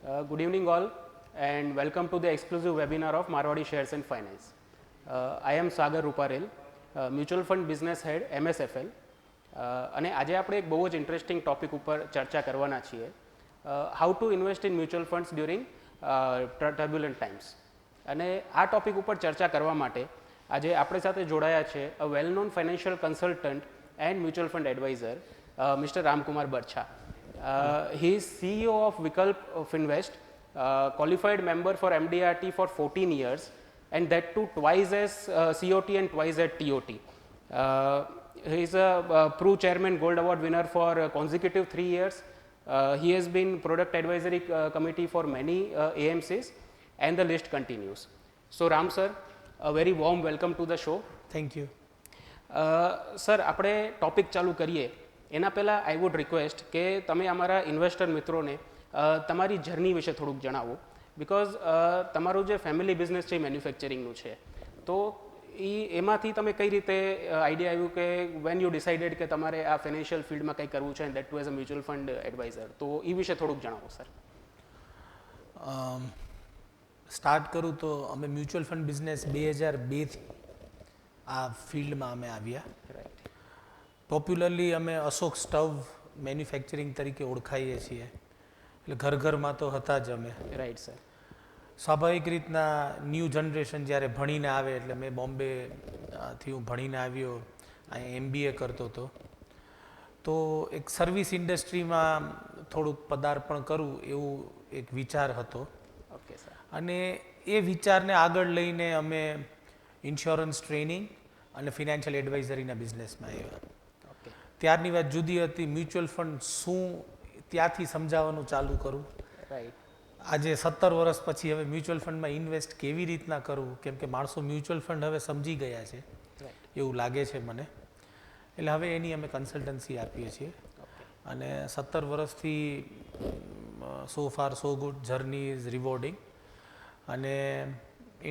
Good evening all and welcome to the exclusive webinar of Marwadi Shares and Finance. I am Sagar Ruparel, Mutual Fund Business Head MSFL અને આજે આપણે એક બહુ જ interesting topic ઉપર ચર્ચા કરવાના છીએ how to invest in mutual funds during turbulent times અને આ ટોપિક ઉપર ચર્ચા કરવા માટે આજે આપણી સાથે જોડાયા છે a well known financial consultant and mutual fund advisor mister Ramkumar Barchha. He is CEO of Vikalp Finvest, qualified member for MDRT for 14 years and that too twice as COT and twice at TOT. He is a Pru Chairman Gold Award winner for consecutive 3 years. He has been Product Advisory Committee for many AMCs and the list continues. So Ram sir, a very warm welcome to the show. Thank you. Sir, આપણે topic ચાલુ કરીએ એના પહેલાં I would request કે તમે અમારા investor મિત્રોને તમારી જર્ની વિશે થોડુંક જણાવો બિકોઝ તમારું જે ફેમિલી બિઝનેસ છે એ મેન્યુફેક્ચરિંગનું છે તો એમાંથી તમે કઈ રીતે આઈડિયા આવ્યું કે વેન યુ ડિસાઇડેડ કે તમારે આ ફાઇનાન્શિયલ ફિલ્ડમાં કંઈ કરવું છે that too as a mutual fund adviser તો એ વિશે થોડુંક જણાવો સર. સ્ટાર્ટ કરું તો અમે મ્યુચ્યુઅલ ફંડ બિઝનેસ 2002થી આ ફિલ્ડમાં અમે આવ્યા. રાઈટ. પોપ્યુલરલી અમે અશોક સ્ટવ મેન્યુફેક્ચરિંગ તરીકે ઓળખાઈએ છીએ એટલે ઘર ઘરમાં તો હતા જ અમે. Right sir. સ્વાભાવિક રીતના ન્યૂ જનરેશન જ્યારે ભણીને આવે એટલે મેં બોમ્બેથી હું ભણીને આવ્યો અહીં MBA કરતો હતો તો એક સર્વિસ ઇન્ડસ્ટ્રીમાં થોડુંક પદાર્પણ કરું એવું એક વિચાર હતો. Okay sir. અને એ વિચારને આગળ લઈને અમે ઇન્સ્યોરન્સ ટ્રેનિંગ અને ફિનાન્શિયલ એડવાઇઝરીના બિઝનેસમાં આવ્યા. ત્યારની વાત જુદી હતી. મ્યુચ્યુઅલ ફંડ શું ત્યાંથી સમજાવવાનું ચાલુ કરું. રાઈટ. આજે 17 વર્ષ પછી હવે મ્યુચ્યુઅલ ફંડમાં ઇન્વેસ્ટ કેવી રીતના કરવું કેમ કે માણસો મ્યુચ્યુઅલ ફંડ હવે સમજી ગયા છે એવું લાગે છે મને. એટલે હવે એની અમે કન્સલ્ટન્સી આપીએ છીએ અને 17 વર્ષથી સો far so good, journey is rewarding. અને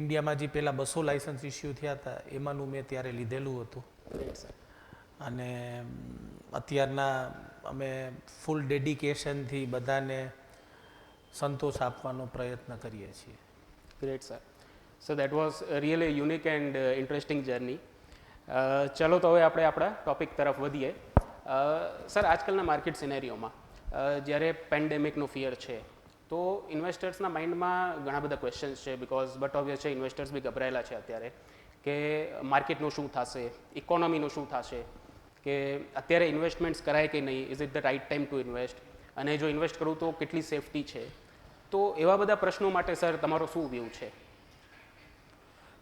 ઇન્ડિયામાં જે પહેલાં 200 લાઇસન્સ ઇસ્યુ થયા હતા એમાંનું મેં ત્યારે લીધેલું હતું અને અત્યારના અમે ફૂલ ડેડિકેશનથી બધાને સંતોષ આપવાનો પ્રયત્ન કરીએ છીએ. Great sir. So that was really unique and interesting journey. ચલો તો હવે આપણે આપણા ટોપિક તરફ વધીએ. સર, આજકાલના માર્કેટ સિનેરીઓમાં જ્યારે પેન્ડેમિકનું ફિયર છે તો ઇન્વેસ્ટર્સના માઇન્ડમાં ઘણા બધા ક્વેશ્ચન્સ છે બિકોઝ બટ ઓબ્વિયસ છે ઇન્વેસ્ટર્સ બી ગભરાયેલા છે અત્યારે કે માર્કેટનું શું થશે, ઇકોનોમીનું શું થશે, કે અત્યારે ઇન્વેસ્ટમેન્ટ્સ કરાય કે નહીં, is it the right time to invest અને જો ઇન્વેસ્ટ કરું તો કેટલી સેફટી છે. તો એવા બધા પ્રશ્નો માટે સર તમારો શું વ્યૂ છે?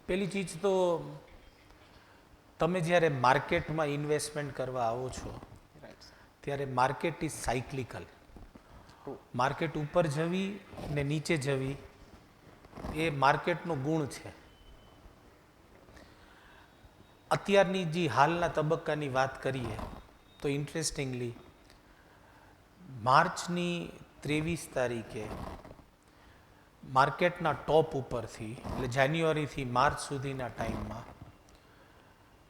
પહેલી ચીજ તો તમે જ્યારે માર્કેટમાં ઇન્વેસ્ટમેન્ટ કરવા આવો છો ત્યારે માર્કેટ ઇઝ સાયક્લિકલ. માર્કેટ ઉપર જવી ને નીચે જવી એ માર્કેટનો ગુણ છે. અત્યારની જે હાલના તબક્કાની વાત કરીએ તો ઇન્ટરેસ્ટિંગલી માર્ચની 23 તારીખે માર્કેટના ટોપ ઉપરથી એટલે જાન્યુઆરીથી માર્ચ સુધીના ટાઈમમાં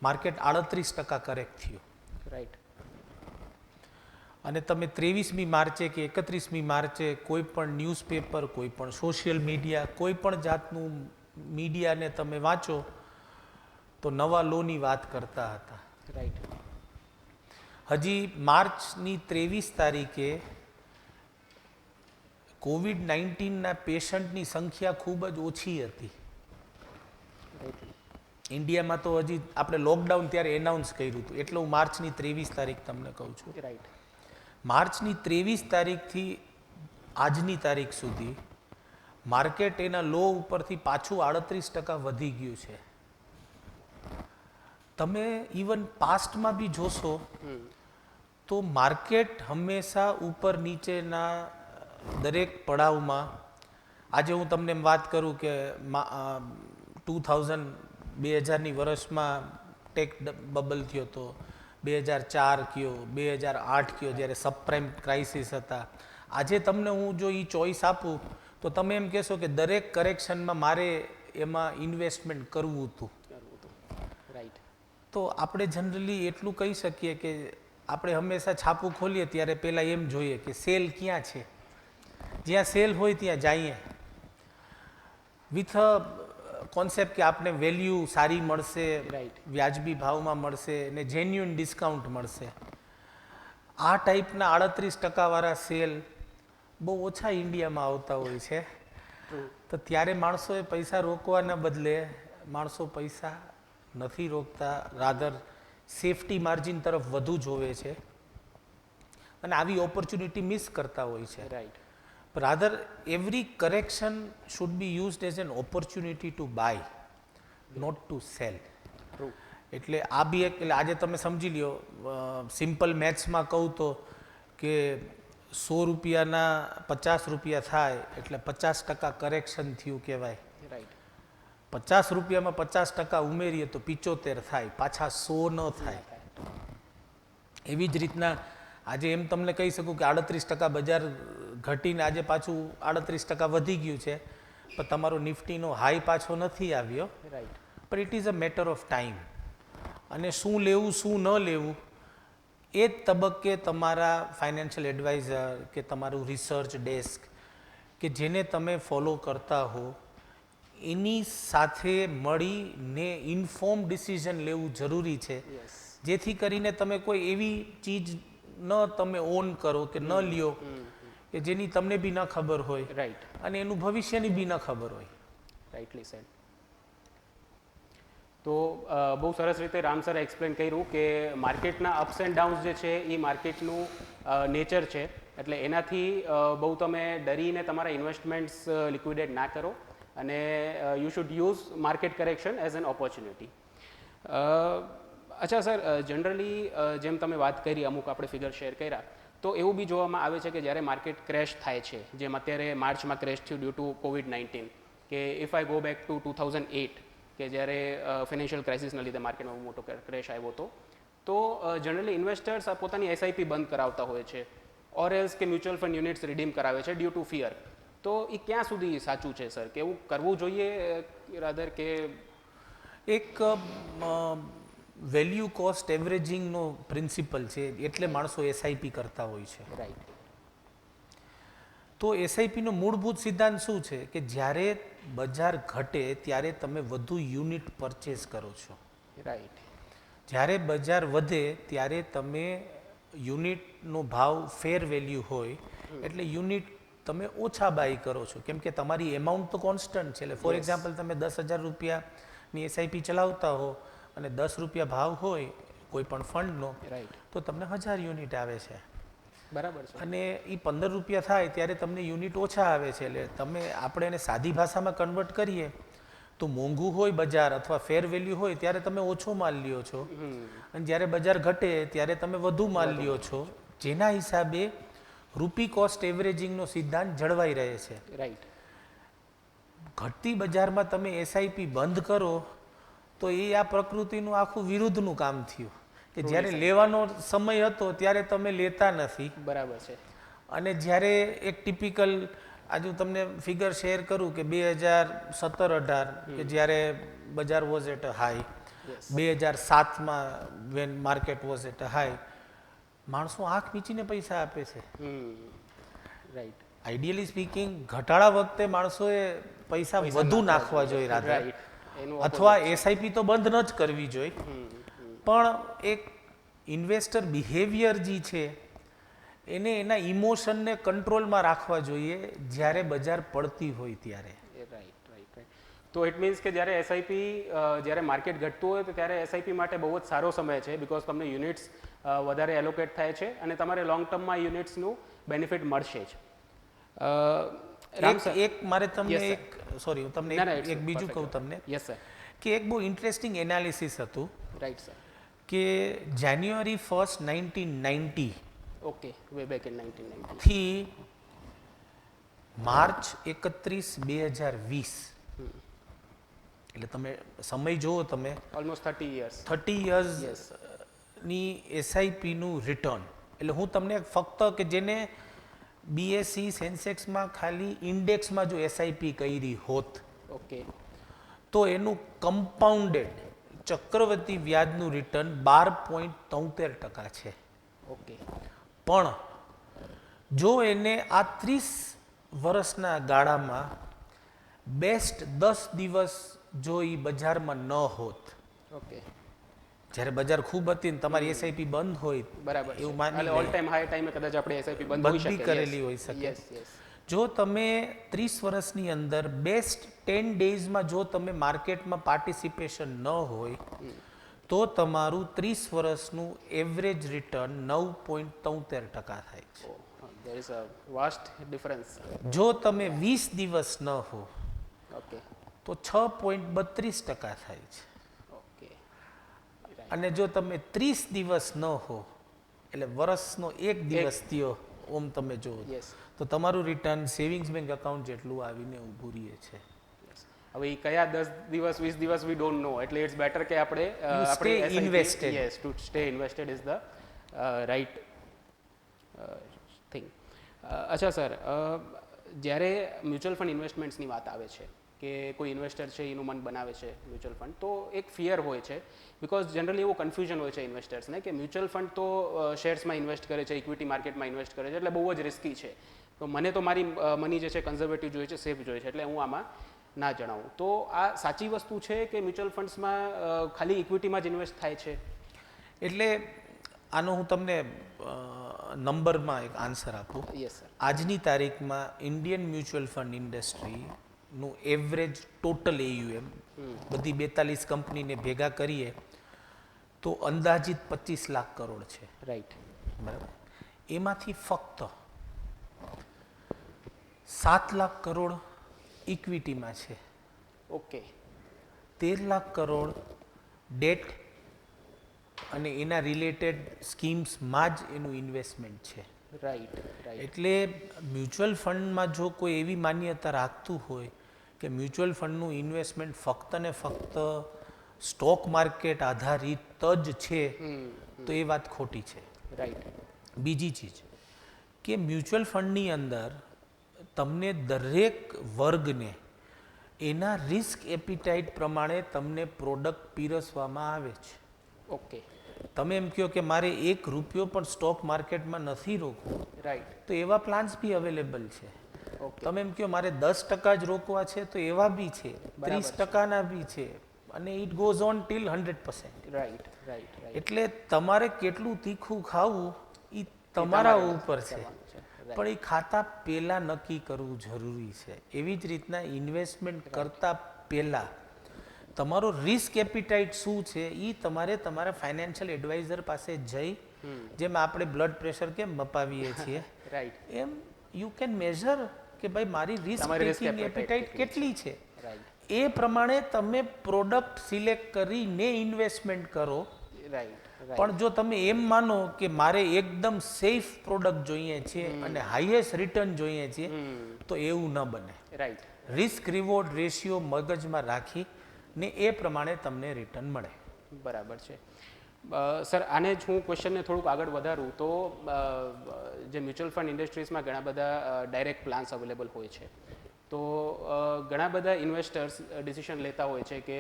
માર્કેટ 38% કરેક્ટ થયું. રાઈટ. અને તમે 23મી માર્ચે કે 31મી માર્ચે કોઈ પણ ન્યૂઝપેપર, કોઈ પણ સોશિયલ મીડિયા, કોઈ પણ જાતનું મીડિયાને તમે વાંચો તો નવા લોની વાત કરતા હતા. રાઈટ. હજી માર્ચની 23 તારીખે COVID-19ના પેશન્ટની સંખ્યા ખૂબ જ ઓછી હતી. ઇન્ડિયામાં તો હજી આપણે લોકડાઉન ત્યારે એનાઉન્સ કર્યું હતું એટલે હું માર્ચની 23 તારીખ તમને કહું છું. રાઈટ. માર્ચની 23 તારીખથી આજની તારીખ સુધી માર્કેટ એના લો ઉપરથી પાછું 38% વધી ગયું છે. તમે ઇવન પાસ્ટમાં બી જોશો તો માર્કેટ હંમેશા ઉપર નીચેના દરેક પડાવમાં, આજે હું તમને એમ વાત કરું કે 2000ની વર્ષમાં ટેક બબલ થયો હતો, 2004 કયો, 2008 કયો જ્યારે સબપ્રાઇમ ક્રાઇસિસ હતા. આજે તમને હું જો એ ચોઈસ આપું તો તમે એમ કહેશો કે દરેક કરેક્શનમાં મારે એમાં ઇન્વેસ્ટમેન્ટ કરવું હતું. રાઈટ. તો આપણે જનરલી એટલું કહી શકીએ કે આપણે હંમેશા છાપું ખોલીએ ત્યારે પહેલાં એમ જોઈએ કે સેલ ક્યાં છે. જ્યાં સેલ હોય ત્યાં જઈએ વિથ અ કોન્સેપ્ટ કે આપને વેલ્યુ સારી મળશે, Right. વ્યાજબી ભાવમાં મળશે ને જેન્યુઅન ડિસ્કાઉન્ટ મળશે. આ ટાઈપના 38% વાળા સેલ બહુ ઓછા ઇન્ડિયામાં આવતા હોય છે. True. તો ત્યારે માણસોએ પૈસા રોકવાના બદલે માણસો પૈસા નથી રોકતા, રાધર સેફટી માર્જિન તરફ વધુ જોવે છે અને આવી ઓપોર્ચ્યુનિટી મિસ કરતા હોય છે. Right. Rather every correction should be used as an opportunity to buy, not to sell. True. એટલે આ બી એક, એટલે આજે તમે સમજી લ્યો, સિમ્પલ મેથ્સમાં કહું તો કે 100 રૂપિયાના 50 રૂપિયા થાય એટલે 50% કરેક્શન થયું કહેવાય. રાઈટ. 50 રૂપિયામાં 50% ઉમેરીએ તો 75 થાય, પાછા 100 ન થાય. એવી જ રીતના આજે એમ તમને કહી શકું કે 38% બજાર ઘટીને આજે પાછું 38% વધી ગયું છે, પણ તમારો નિફ્ટીનો હાઈ પાછો નથી આવ્યો. રાઈટ. પણ it is a matter of time. અને શું લેવું શું ન લેવું એ જ તબક્કે તમારા ફાઇનાન્શિયલ એડવાઇઝર કે તમારું રિસર્ચ ડેસ્ક કે જેને તમે ફોલો કરતા હો એની સાથે મળીને ઇન્ફોર્મ ડિસિઝન લેવું જરૂરી છે, યસ. જેથી કરીને તમે કોઈ એવી ચીજ ન તમે ઓન કરો કે ન લ્યો કે જેની તમને બી ન ખબર હોય રાઈટ. અને એનું ભવિષ્યની બી ન ખબર હોય. Rightly said. તો બહુ સરસ રીતે રામ સરે એક્સપ્લેન કર્યું કે માર્કેટના અપ્સ એન્ડ ડાઉન્સ જે છે એ માર્કેટનું નેચર છે, એટલે એનાથી બહુ તમે ડરીને તમારા ઇન્વેસ્ટમેન્ટ્સ લિક્વિડેટ ના કરો અને you should use market correction as an opportunity. અચ્છા સર, જનરલી જેમ તમે વાત કરી, અમુક આપણે ફિગર શેર કર્યા, તો એવું બી જોવામાં આવે છે કે જ્યારે માર્કેટ ક્રેશ થાય છે, જેમ અત્યારે માર્ચમાં ક્રેશ થયું ડ્યુ ટુ COVID-19, કે if I go back to 2008 કે જ્યારે ફાઇનાન્શિયલ ક્રાઇસિસના લીધે માર્કેટમાં મોટો ક્રેશ આવ્યો હતો, તો જનરલી ઇન્વેસ્ટર્સ પોતાની એસઆઈપી બંધ કરાવતા હોય છે, ઓર એલ્સ કે મ્યુચ્યુઅલ ફંડ યુનિટ્સ રિડીમ કરાવે છે ડ્યુ ટુ ફિયર. તો એ ક્યાં સુધી સાચું છે સર, કે એવું કરવું જોઈએ રાધર કે? એક વેલ્યુ કોસ્ટ એવરેજિંગનો પ્રિન્સિપલ છે, એટલે માણસો એસઆઈપી કરતા હોય છે. રાઈટ. તો એસઆઈપીનો મૂળભૂત સિદ્ધાંત શું છે કે જ્યારે બજાર ઘટે ત્યારે તમે વધુ યુનિટ પરચેસ કરો છો, રાઈટ. જ્યારે બજાર વધે ત્યારે તમે યુનિટનો ભાવ ફેર વેલ્યુ હોય એટલે યુનિટ તમે ઓછા બાય કરો છો, કેમ કે તમારી એમાઉન્ટ તો કોન્સ્ટન્ટ છે. એટલે ફોર Yes. એક્ઝામ્પલ તમે 10,000 રૂપિયાની એસઆઈપી ચલાવતા હો અને 10 રૂપિયા ભાવ હોય કોઈ પણ ફંડનો, રાઈટ. તો તમને 1000 યુનિટ આવે છે. બરાબર છે. અને એ 15 રૂપિયા થાય ત્યારે તમને યુનિટ ઓછા આવે છે. એટલે તમે આપણે એને સાદી ભાષામાં કન્વર્ટ કરીએ તો મોંઘું હોય બજાર અથવા ફેર વેલ્યુ હોય ત્યારે તમે ઓછો માલ લ્યો છો, અને જ્યારે બજાર ઘટે ત્યારે તમે વધુ માલ લ્યો છો, જેના હિસાબે રૂપી કોસ્ટ એવરેજિંગનો સિદ્ધાંત જળવાઈ રહે છે. રાઈટ. ઘટતી બજારમાં તમે એસઆઈપી બંધ કરો તો એ આ પ્રકૃતિનું આખું વિરુદ્ધનું કામ થયું કે જ્યારે લેવાનો સમય હતો ત્યારે તમે લેતા નથી, બરાબર છે. અને જ્યારે એક ટિપિકલ આજે હું તમને ફિગર શેર કરું કે 2017-18 કે જ્યારે બજાર વોઝ એટ અ હાઈ, 2007માં when market was at a high, માણસો આંખ મીચીને પૈસા આપે છે. રાઈટ. આઈડિયલી સ્પીકિંગ ઘટાડા વખતે માણસોએ પૈસા વધુ નાખવા જોઈએ રાધર, રાઈટ. એનું અથવા એસઆઈપી તો બંધ ન જ કરવી જોઈએ, પણ એક ઇન્વેસ્ટર બિહેવિયર જે છે એને એના ઇમોશનને કંટ્રોલમાં રાખવા જોઈએ જ્યારે બજાર પડતી હોય ત્યારે. રાઈટ. રાઈટ. રાઈટ. તો ઇટ મીન્સ કે જ્યારે એસઆઈપી, જ્યારે માર્કેટ ઘટતું હોય તો ત્યારે એસઆઈપી માટે બહુ જ સારો સમય છે, બિકોઝ તમને યુનિટ્સ વધારે એલોકેટ થાય છે અને તમારે લોંગ ટર્મમાં યુનિટ્સનું બેનિફિટ મળશે જ. રામ સર, એક મારે તમને Yes, sir. એક સોરી હું તમને ના, ના, it's એક બીજું perfect. કહું તમને યસ સર. કે એક બહુ ઇન્ટરેસ્ટિંગ એનાલિસિસ હતું રાઈટ સર. કે જાન્યુઆરી 1, 1990 ઓકે, વે બેક ઇન 1990. થી માર્ચ 31, 2020, એટલે તમે સમય જુઓ તમે ઓલમોસ્ટ 30 years. 30 યર્સની એસઆઈપીનું રિટર્ન. એટલે હું તમને ફક્ત કે જેને બીએસસી સેન્સેક્સમાં ખાલી ઇન્ડેક્સમાં જો એસઆઈપી કરી હોત ઓકે. તો એનું કમ્પાઉન્ડેડ ચક્રવર્તી વ્યાજનું રિટર્ન 12.73% છે. ઓકે. પણ જો એને આ 30 વર્ષના ગાળામાં બેસ્ટ 10 દિવસ જો એ બજારમાં ન હોત, ઓકે, જ્યારે બજાર ખૂબ હતી ને તમારી એસઆઈપી બંધ હોય, બરાબર એવું છે. માની એટલે ઓલ ટાઈમ હાઈ ટાઈમે કદાચ આપણે એસઆઈપી બંધ હોઈ બંધ શકે, બી કરેલી હોઈ શકે. યસ યસ, જો તમે 30 વર્ષની અંદર બેસ્ટ 10 ડેઝમાં જો તમે માર્કેટમાં પાર્ટિસિપેશન ન હોય તો તમારું 30 વર્ષનું એવરેજ રિટર્ન 9.73% થાય છે. There is a vast difference. જો તમે 20 દિવસ ન હો ઓકે તો 6.32% થાય છે. ઓકે, અને જો તમે 30 દિવસ ન હો એટલે વર્ષનો એક દિવસ થયો ઓમ તમે જો યસ તો તમારું રિટર્ન સેવિંગ્સ બેંક એકાઉન્ટ જેટલું આવીને ઊભું રહે છે. હવે એ કયા 10 દિવસ 20 દિવસ વી ડોન્ટ નો, એટલે ઇટ્સ બેટર કે આપણે stay invested. Yes, to stay invested is the right thing. અચ્છા સર, જ્યારે મ્યુચ્યુઅલ ફંડ ઇન્વેસ્ટમેન્ટ્સની વાત આવે છે કે કોઈ ઇન્વેસ્ટર છે એનું મન બનાવે છે મ્યુચ્યુઅલ ફંડ, તો એક ફિયર હોય છે, બિકોઝ જનરલી એવું કન્ફ્યુઝન હોય છે ઇન્વેસ્ટર્સને કે મ્યુચ્યુઅલ ફંડ તો શેર્સમાં ઇન્વેસ્ટ કરે છે, ઇક્વિટી માર્કેટમાં ઇન્વેસ્ટ કરે છે, એટલે બહુ જ રિસ્કી છે, તો મને તો મારી મની જે છે કન્ઝર્વેટિવ જોઈએ છે, સેફ જોઈએ છે, એટલે હું આમાં ના જણાવું. તો આ સાચી વસ્તુ છે કે મ્યુચ્યુઅલ ફંડ્સમાં ખાલી ઇક્વિટીમાં જ ઇન્વેસ્ટ થાય છે? એટલે આનો હું તમને નંબરમાં એક આન્સર આપું. Yes sir. આજની તારીખમાં ઇન્ડિયન મ્યુચ્યુઅલ ફંડ ઇન્ડસ્ટ્રીનું એવરેજ ટોટલ AUM બધી 42 કંપનીને ભેગા કરીએ તો અંદાજિત 25 લાખ કરોડ છે. રાઈટ. બરાબર. એમાંથી ફક્ત 7 લાખ કરોડ ઇક્વિટીમાં છે, ઓકે, 13 લાખ કરોડ ડેટ અને એના રિલેટેડ સ્કીમ્સમાં જ એનું ઇન્વેસ્ટમેન્ટ છે. Right right. એટલે મ્યુચ્યુઅલ ફંડમાં જો કોઈ એવી માન્યતા રાખતું હોય કે મ્યુચ્યુઅલ ફંડનું ઇન્વેસ્ટમેન્ટ ફક્ત ને ફક્ત સ્ટોક માર્કેટ આધારિત જ છે તો એ વાત ખોટી છે. રાઈટ. બીજી ચીજ કે મ્યુચ્યુઅલ ફંડની અંદર તમને દરેક વર્ગને એના રિસ્ક એપિટાઇટ પ્રમાણે તમને પ્રોડક્ટ પીરસવામાં આવે છે. ઓકે. તમે એમ કહો કે મારે ₹1 પણ સ્ટોક માર્કેટમાં નથી રોકવો, રાઈટ. તો એવા પ્લાન્સ બી અવેલેબલ છે. ઓકે. તમે એમ કહો મારે 10% જ રોકવા છે તો એવા બી છે, બરાબર છે. 30%ના બી છે, અને it goes on till 100%. Right right right. એટલે તમારે કેટલું તીખું ખાવું એ તમારા ઉપર છે, પણ એ ખાતા પહેલા નક્કી કરવું જરૂરી છે. એવી જ રીતના ઇન્વેસ્ટમેન્ટ કરતા પહેલા તમારો રિસ્ક એપિટાઇટ શું છે એ તમારે તમારા ફાઇનાન્શિયલ એડવાઇઝર પાસે જઈ, જેમ આપણે બ્લડ પ્રેશર કેમ મપાવીએ છીએ રાઈટ. એમ યુ કેન મેઝર કે ભાઈ મારી રિસ્ક તમારી risk ટેકિંગ appetite એપિટાઇટ કેટલી છે. રાઈટ એ પ્રમાણે તમે પ્રોડક્ટ સિલેક્ટ કરીને ઇન્વેસ્ટમેન્ટ કરો. રાઈટ. પણ જો તમે એમ માનો કે મારે એકદમ સેફ પ્રોડક્ટ જોઈએ છે અને હાઈએસ્ટ રિટર્ન જોઈએ છે તો એવું ન બને. રાઈટ. રિસ્ક રિવોર્ડ રેશિયો મગજમાં રાખી ને એ પ્રમાણે તમને રિટર્ન મળે. બરાબર છે. સર, આને જ હું ક્વેશ્ચનને થોડુંક આગળ વધારું તો જે મ્યુચ્યુઅલ ફંડ ઇન્ડસ્ટ્રીઝમાં ઘણા બધા ડાયરેક્ટ પ્લાન્સ અવેલેબલ હોય છે, તો ઘણા બધા ઇન્વેસ્ટર્સ ડિસિશન લેતા હોય છે કે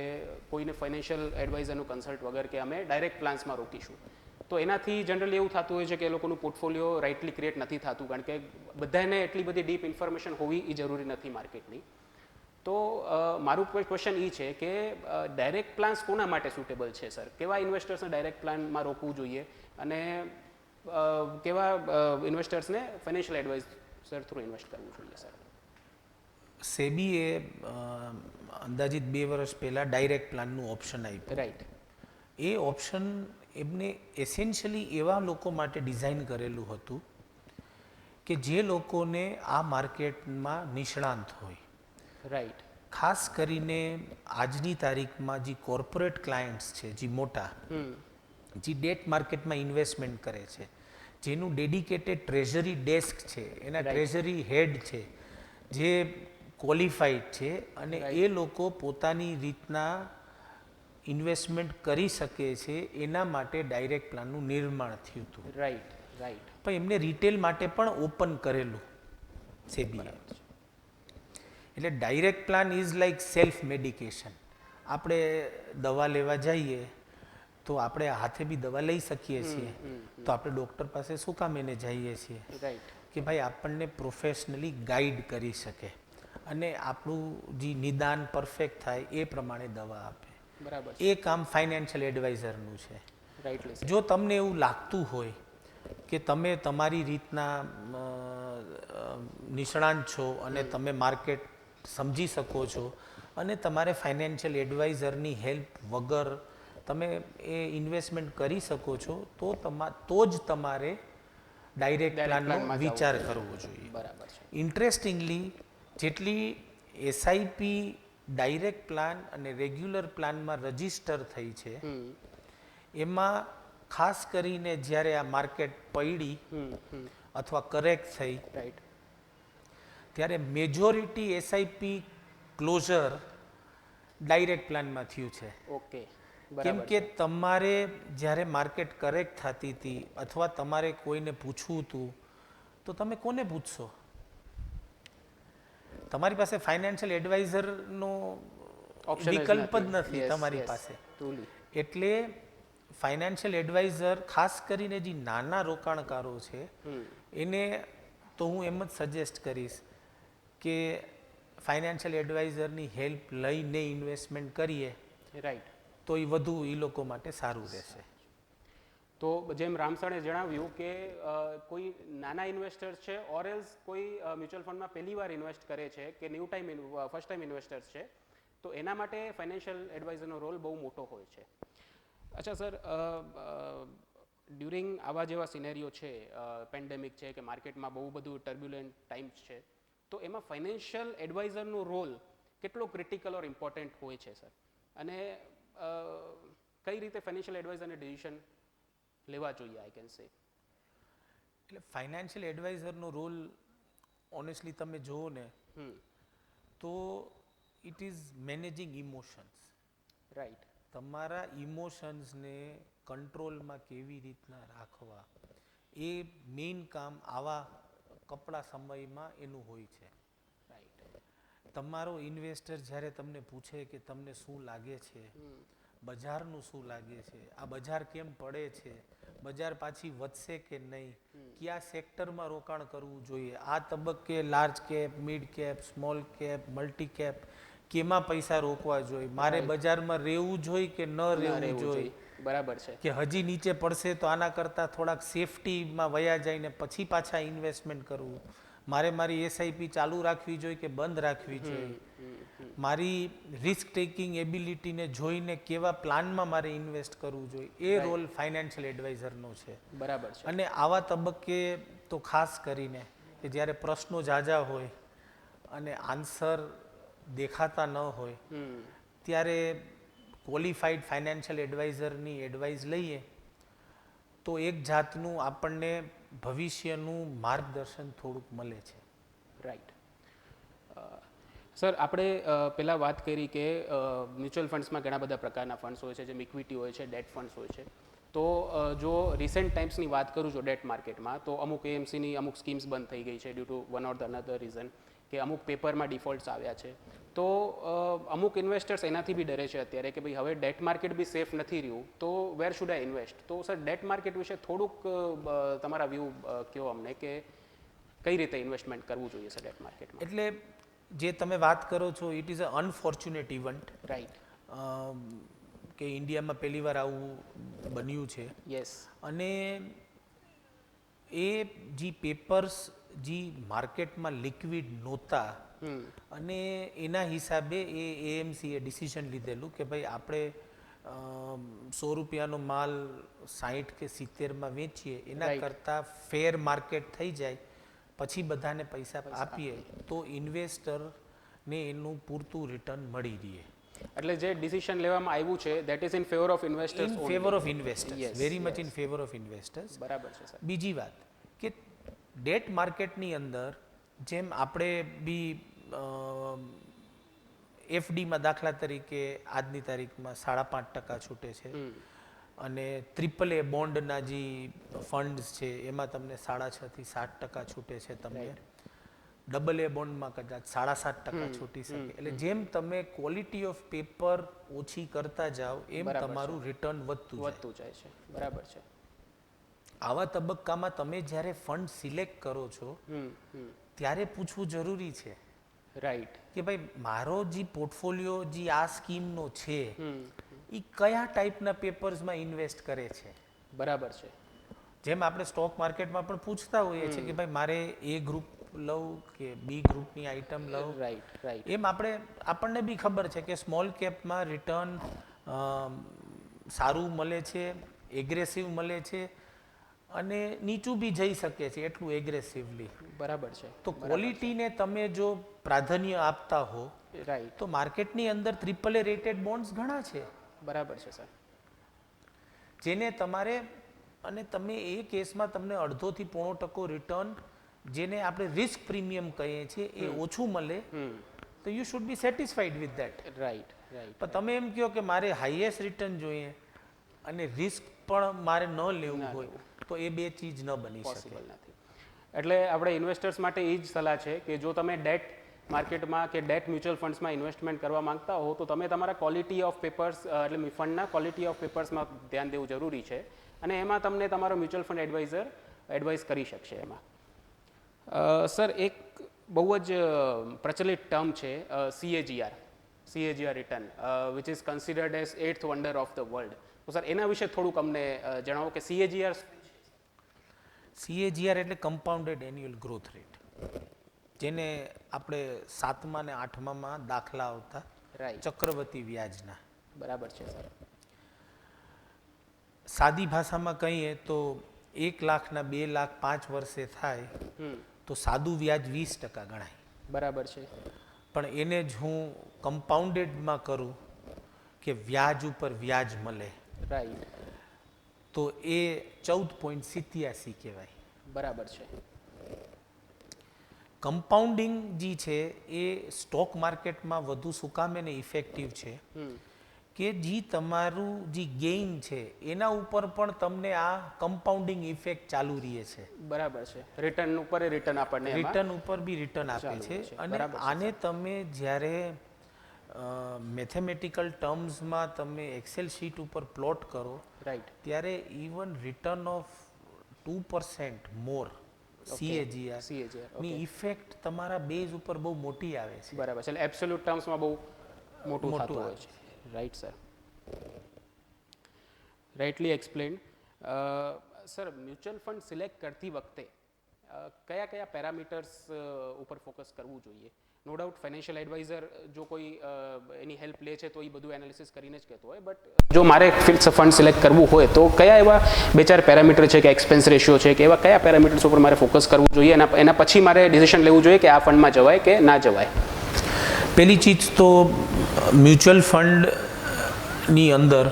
કોઈને ફાઇનાન્શિયલ એડવાઇઝરનું કન્સલ્ટ વગર કે અમે ડાયરેક્ટ પ્લાન્સમાં રોકીશું, તો એનાથી જનરલી એવું થતું હોય છે કે એ લોકોનું પોર્ટફોલિયો રાઇટલી ક્રિએટ નથી થતું, કારણ કે બધાને એટલી બધી ડીપ ઇન્ફોર્મેશન હોવી એ જરૂરી નથી માર્કેટની. તો મારું ક્વેશ્ચન એ છે કે ડાયરેક્ટ પ્લાન્સ કોના માટે સુટેબલ છે સર? કેવા ઇન્વેસ્ટર્સને ડાયરેક્ટ પ્લાનમાં રોકવું જોઈએ અને કેવા ઇન્વેસ્ટર્સને ફાઇનાન્શિયલ એડવાઇઝર થ્રુ ઇન્વેસ્ટ કરવું જોઈએ સર? સેબીએ અંદાજિત 2 વર્ષ પહેલાં ડાયરેક્ટ પ્લાનનું ઓપ્શન આપ્યું. રાઈટ. એ ઓપ્શન એમને એસેન્શિયલી એવા લોકો માટે ડિઝાઇન કરેલું હતું કે જે લોકોને આ માર્કેટમાં નિષ્ણાંત હોય. રાઈટ. ખાસ કરીને આજની તારીખમાં જે કોર્પોરેટ ક્લાયન્ટ્સ છે, જે મોટા, જે ડેટ માર્કેટમાં ઇન્વેસ્ટમેન્ટ કરે છે, જેનું ડેડિકેટેડ ટ્રેઝરી ડેસ્ક છે, એના ટ્રેઝરી હેડ છે, જે ક્વોલિફાઈડ છે અને એ લોકો પોતાની રીતના ઇન્વેસ્ટમેન્ટ કરી શકે છે, એના માટે ડાયરેક્ટ પ્લાનનું નિર્માણ થયું હતું. રાઈટ. રાઈટ. પણ એમને રિટેલ માટે પણ ઓપન કરેલું સેબીએ. એટલે direct plan is like self medication. આપણે દવા લેવા જઈએ તો આપણે હાથે બી દવા લઈ શકીએ છીએ, તો આપણે ડૉક્ટર પાસે શું કામ એને જઈએ છીએ? રાઈટ. કે ભાઈ આપણને પ્રોફેશનલી ગાઈડ કરી શકે અને આપણું જે નિદાન પરફેક્ટ થાય એ પ્રમાણે દવા આપે. બરાબર એ કામ ફાઇનાન્શિયલ એડવાઇઝરનું છે. રાઈટલી જો તમને એવું લાગતું હોય કે તમે તમારી રીતના નિષ્ણાંત છો અને તમે માર્કેટ સમજી શકો છો અને તમારે ફાઇનાન્શિયલ એડવાઇઝરની હેલ્પ વગર તમે એ ઇન્વેસ્ટમેન્ટ કરી શકો છો તો જ તમારે ડાયરેક્ટ પ્લાનનો વિચાર કરવો જોઈએ. બરાબર છે. ઇન્ટરેસ્ટિંગલી જેટલી એસઆઈપી ડાયરેક્ટ પ્લાન અને રેગ્યુલર પ્લાનમાં રજીસ્ટર થઈ છે એમાં ખાસ કરીને જ્યારે આ માર્કેટ પડી અથવા કરેક્ટ થઈ રાઈટ ત્યારે મેજોરિટી એસઆઈપી ક્લોઝર ડાયરેક્ટ પ્લાનમાં થયું છે. ઓકે કેમ કે તમારે જ્યારે માર્કેટ કરેક્ટ થતી હતી અથવા તમારે કોઈને પૂછવું હતું તો તમે કોને પૂછશો? તમારી પાસે ફાઇનાન્શિયલ એડવાઇઝરનો વિકલ્પ જ નથી તમારી પાસે. એટલે ફાઇનાન્શિયલ એડવાઇઝર ખાસ કરીને જે નાના રોકાણકારો છે એને તો હું એમ જ સજેસ્ટ કરીશ કે ફાઇનાન્શિયલ એડવાઇઝરની હેલ્પ લઈને ઇન્વેસ્ટમેન્ટ કરીએ રાઈટ તો એ વધુ એ લોકો માટે સારું રહેશે. તો જેમ રામસણે જણાવ્યું કે કોઈ નાના ઇન્વેસ્ટર્સ છે ઓર એલ્સ કોઈ મ્યુચ્યુઅલ ફંડમાં પહેલી વાર ઇન્વેસ્ટ કરે છે કે ફર્સ્ટ ટાઈમ ઇન્વેસ્ટર્સ છે તો એના માટે ફાઇનાન્શિયલ એડવાઇઝરનો રોલ બહુ મોટો હોય છે. અચ્છા સર, ડ્યુરિંગ આવા જેવા સિનેરીઓ છે, પેન્ડેમિક છે કે માર્કેટમાં બહુ બધું ટર્બ્યુલન્ટ ટાઈમ્સ છે, તો એમાં ફાઇનાન્શિયલ એડવાઇઝરનો રોલ કેટલો ક્રિટિકલ ઓર ઇમ્પોર્ટન્ટ હોય છે સર? અને કઈ રીતે ફાઇનાન્શિયલ એડવાઇઝરને ડિસિઝન લેવા જોઈએ આઈ કેન સે? એટલે ફાઇનાન્શિયલ એડવાઇઝરનો રોલ ઓનેસ્ટલી તમે જુઓ ને તો it is managing emotions. Right. તમારા ઇમોશન્સને કંટ્રોલમાં કેવી રીતના રાખવા એ મેઇન કામ આવા કપડા સમયમાં એનું હોય છે. રાઈટ. તમારો ઇન્વેસ્ટર જ્યારે તમને પૂછે કે તમને શું લાગે છે, બજારનું શું લાગે છે, આ બજાર કેમ પડે છે, બજાર પાછી વધશે કે નહીં, કયા સેક્ટરમાં રોકાણ કરવું જોઈએ, આ તબક્કે large cap, mid cap, small cap, multi cap કેમાં પૈસા રોકવા જોઈએ, મારે બજારમાં રહેવું જોઈએ કે ન રહેવું જોઈએ, બરાબર છે, કે હજી નીચે પડશે તો આના કરતાં થોડાક સેફટીમાં વયા જઈને પછી પાછા ઇન્વેસ્ટમેન્ટ કરવું, મારે મારી એસઆઈપી ચાલુ રાખવી જોઈએ કે બંધ રાખવી જોઈએ, મારી રિસ્ક ટેકિંગ એબિલિટીને જોઈને કેવા પ્લાનમાં મારે ઇન્વેસ્ટ કરવું જોઈએ, એ રોલ ફાઇનાન્શિયલ એડવાઇઝરનો છે. બરાબર છે. અને આવા તબક્કે તો ખાસ કરીને કે જ્યારે પ્રશ્નો ઝાઝા હોય અને આન્સર દેખાતા ન હોય ત્યારે ક્વોલિફાઈડ ફાઇનાન્શિયલ એડવાઇઝરની એડવાઇસ લઈએ તો એક જાતનું આપણને ભવિષ્યનું માર્ગદર્શન થોડુંક મળે છે. રાઈટ. સર, આપણે પહેલાં વાત કરી કે મ્યુચ્યુઅલ ફંડ્સમાં ઘણા બધા પ્રકારના ફંડ્સ હોય છે, જેમ ઇક્વિટી હોય છે, ડેટ ફંડ્સ હોય છે. તો જો રિસેન્ટ ટાઈમ્સની વાત કરું છું ડેટ માર્કેટમાં, તો અમુક એએમસીની અમુક સ્કીમ્સ બંધ થઈ ગઈ છે due to one or the another reason, કે અમુક પેપરમાં ડિફોલ્ટ્સ આવ્યા છે. તો અમુક ઇન્વેસ્ટર્સ એનાથી બી ડરે છે અત્યારે કે ભાઈ હવે ડેટ માર્કેટ બી સેફ નથી રહ્યું, તો વેર શુડ આઈ ઇન્વેસ્ટ? તો સર, ડેટ માર્કેટ વિશે થોડુંક તમારા વ્યૂ કહો અમને કે કઈ રીતે ઇન્વેસ્ટમેન્ટ કરવું જોઈએ સર ડેટ માર્કેટમાં? એટલે જે તમે વાત કરો છો it is a unfortunate event. Right. કે ઇન્ડિયામાં પહેલી વાર આવું બન્યું છે. યસ. અને એ જે પેપર્સ જે માર્કેટમાં લિક્વિડ નહોતા અને એના હિસાબે એ એએમસીએ ડિસિઝન લીધેલું કે ભાઈ આપણે 100 રૂપિયાનો માલ 60 કે 70માં વેચીએ એના કરતાં ફેર માર્કેટ થઈ જાય પછી બધાને પૈસા આપીએ તો ઇન્વેસ્ટરને એનું પૂરતું રિટર્ન મળી રહે. એટલે જે ડિસિઝન લેવામાં આવ્યું છે that is in favour of investors. In favour of investors, very much in favour of investors. બરાબર છે સર. બીજી વાત કે ડેટ માર્કેટની અંદર જેમ આપણે બી એફડીમાં દાખલા તરીકે આજની તારીખમાં 5.5% છૂટે છે અને AAA બોન્ડના જે ફંડ્સ છે એમાં તમને 6.5 થી 7% છૂટે છે તમને. AA બોન્ડમાં કદાચ 7.5% છૂટી શકે. એટલે જેમ તમે ક્વોલિટી ઓફ પેપર ઓછી કરતા જાઓ એમ તમારું રિટર્ન વધતું જાય છે. બરાબર છે. આવા તબક્કામાં તમે જ્યારે ફંડ સિલેક્ટ કરો છો ત્યારે પૂછવું જરૂરી છે રાઈટ કે ભાઈ મારો જે પોર્ટફોલિયો જે આ સ્કીમનો છે એ કયા ટાઈપના પેપર્સમાં ઇન્વેસ્ટ કરે છે. બરાબર છે. જેમ આપણે સ્ટોક માર્કેટમાં પણ પૂછતા હોઈએ છીએ કે ભાઈ મારે એ ગ્રુપ લઉં કે બી ગ્રુપની આઇટમ લઉં. રાઈટ એમ આપણને બી ખબર છે કે સ્મોલ કેપમાં રિટર્ન સારું મળે છે, એગ્રેસિવ મળે છે અને નીચું બી જઈ શકે છે એટલું એગ્રેસિવલી. બરાબર છે. તો ક્વોલિટીને તમે જો પ્રાધાન્ય આપતા હો રાઈટ તો માર્કેટની અંદર AAA રેટેડ બોન્ડ્સ ઘણા છે. બરાબર છે સર. જેને તમારે અને તમે એ કેસમાં તમને 1.5% રિટર્ન જેને આપણે રિસ્ક પ્રીમિયમ કહીએ છીએ એ ઓછું મળે તો you should be satisfied with that. Right. પણ તમે એમ કહો કે મારે હાઈએસ્ટ રિટર્ન જોઈએ અને રિસ્ક પણ મારે ન લેવું હોય તો એ બે ચીજ ન બની શકે. પોસિબલ નથી. એટલે આપણે ઇન્વેસ્ટર્સ માટે એ જ સલાહ છે કે જો તમે ડેટ માર્કેટમાં કે ડેટ મ્યુચ્યુઅલ ફંડ્સમાં ઇન્વેસ્ટમેન્ટ કરવા માંગતા હો તો તમે તમારા ક્વોલિટી ઓફ પેપર્સ એટલે ફંડના ક્વોલિટી ઓફ પેપર્સમાં ધ્યાન દેવું જરૂરી છે અને એમાં તમને તમારો મ્યુચ્યુઅલ ફંડ એડવાઇઝર એડવાઇસ કરી શકશે એમાં. સર એક બહુ જ પ્રચલિત ટર્મ છે CAGR return which is considered as 8th wonder of the world. તો સર એના વિશે થોડુંક અમને જણાવો કે CAGR એટલે કમ્પાઉન્ડેડ એન્યુઅલ ગ્રોથ રેટ, જેને આપણે 7મા અને 8માં દાખલા આવતા ચક્રવર્તી વ્યાજના. બરાબર છે સર. સાદી ભાષામાં કહીએ તો 1 લાખના 2 લાખ 5 વર્ષે થાય તો સાદું વ્યાજ 20% ગણાય. બરાબર છે. પણ એને જ હું કમ્પાઉન્ડેડમાં કરું કે વ્યાજ ઉપર વ્યાજ મળે રાઈટ તો એ 14.87 કહેવાય. બરાબર છે. કમ્પાઉન્ડિંગ જે છે એ સ્ટોક માર્કેટમાં વધુ સુકામે ને ઇફેક્ટિવ છે કે જે તમારું જે ગેઇન છે એના ઉપર પણ તમને આ કમ્પાઉન્ડિંગ ઇફેક્ટ ચાલુ રહે છે. બરાબર છે. રિટર્ન ઉપર રિટર્ન આપણને રિટર્ન ઉપર બી રિટર્ન આપે છે. અને આને તમે જ્યારે મેથેમેટિકલ ટર્મ્સમાં તમે એક્સેલ શીટ ઉપર પ્લોટ કરો રાઈટ ત્યારે even return of 2% more CAGR ની ઇફેક્ટ તમારા બેઝ ઉપર બહુ મોટી આવે છે. બરાબર છે. એટલે એબ્સોલ્યુટ ટર્મ્સમાં બહુ મોટું થતું હોય છે. Right sir. Rightly explained. Sir mutual fund select કરતી વખતે કયા કયા પેરામીટર્સ ઉપર ફોકસ કરવું જોઈએ? નો ડાઉટ ફાઇનાન્શિયલ એડવાઇઝર જો કોઈ એની હેલ્પ લે છે તો એ બધું એનાલિસિસ કરીને જ કહેતો હોય, બટ જો મારે ફંડ સિલેક્ટ કરવું હોય તો કયા એવા 2-4 પેરામીટર છે કે એક્સપેન્સ રેશિયો છે કે એવા કયા પેરામીટર્સ ઉપર મારે ફોકસ કરવું જોઈએ એના પછી મારે ડિસિઝન લેવું જોઈએ કે આ ફંડમાં જવાય કે ના જવાય? પહેલી ચીજ તો મ્યુચ્યુઅલ ફંડની અંદર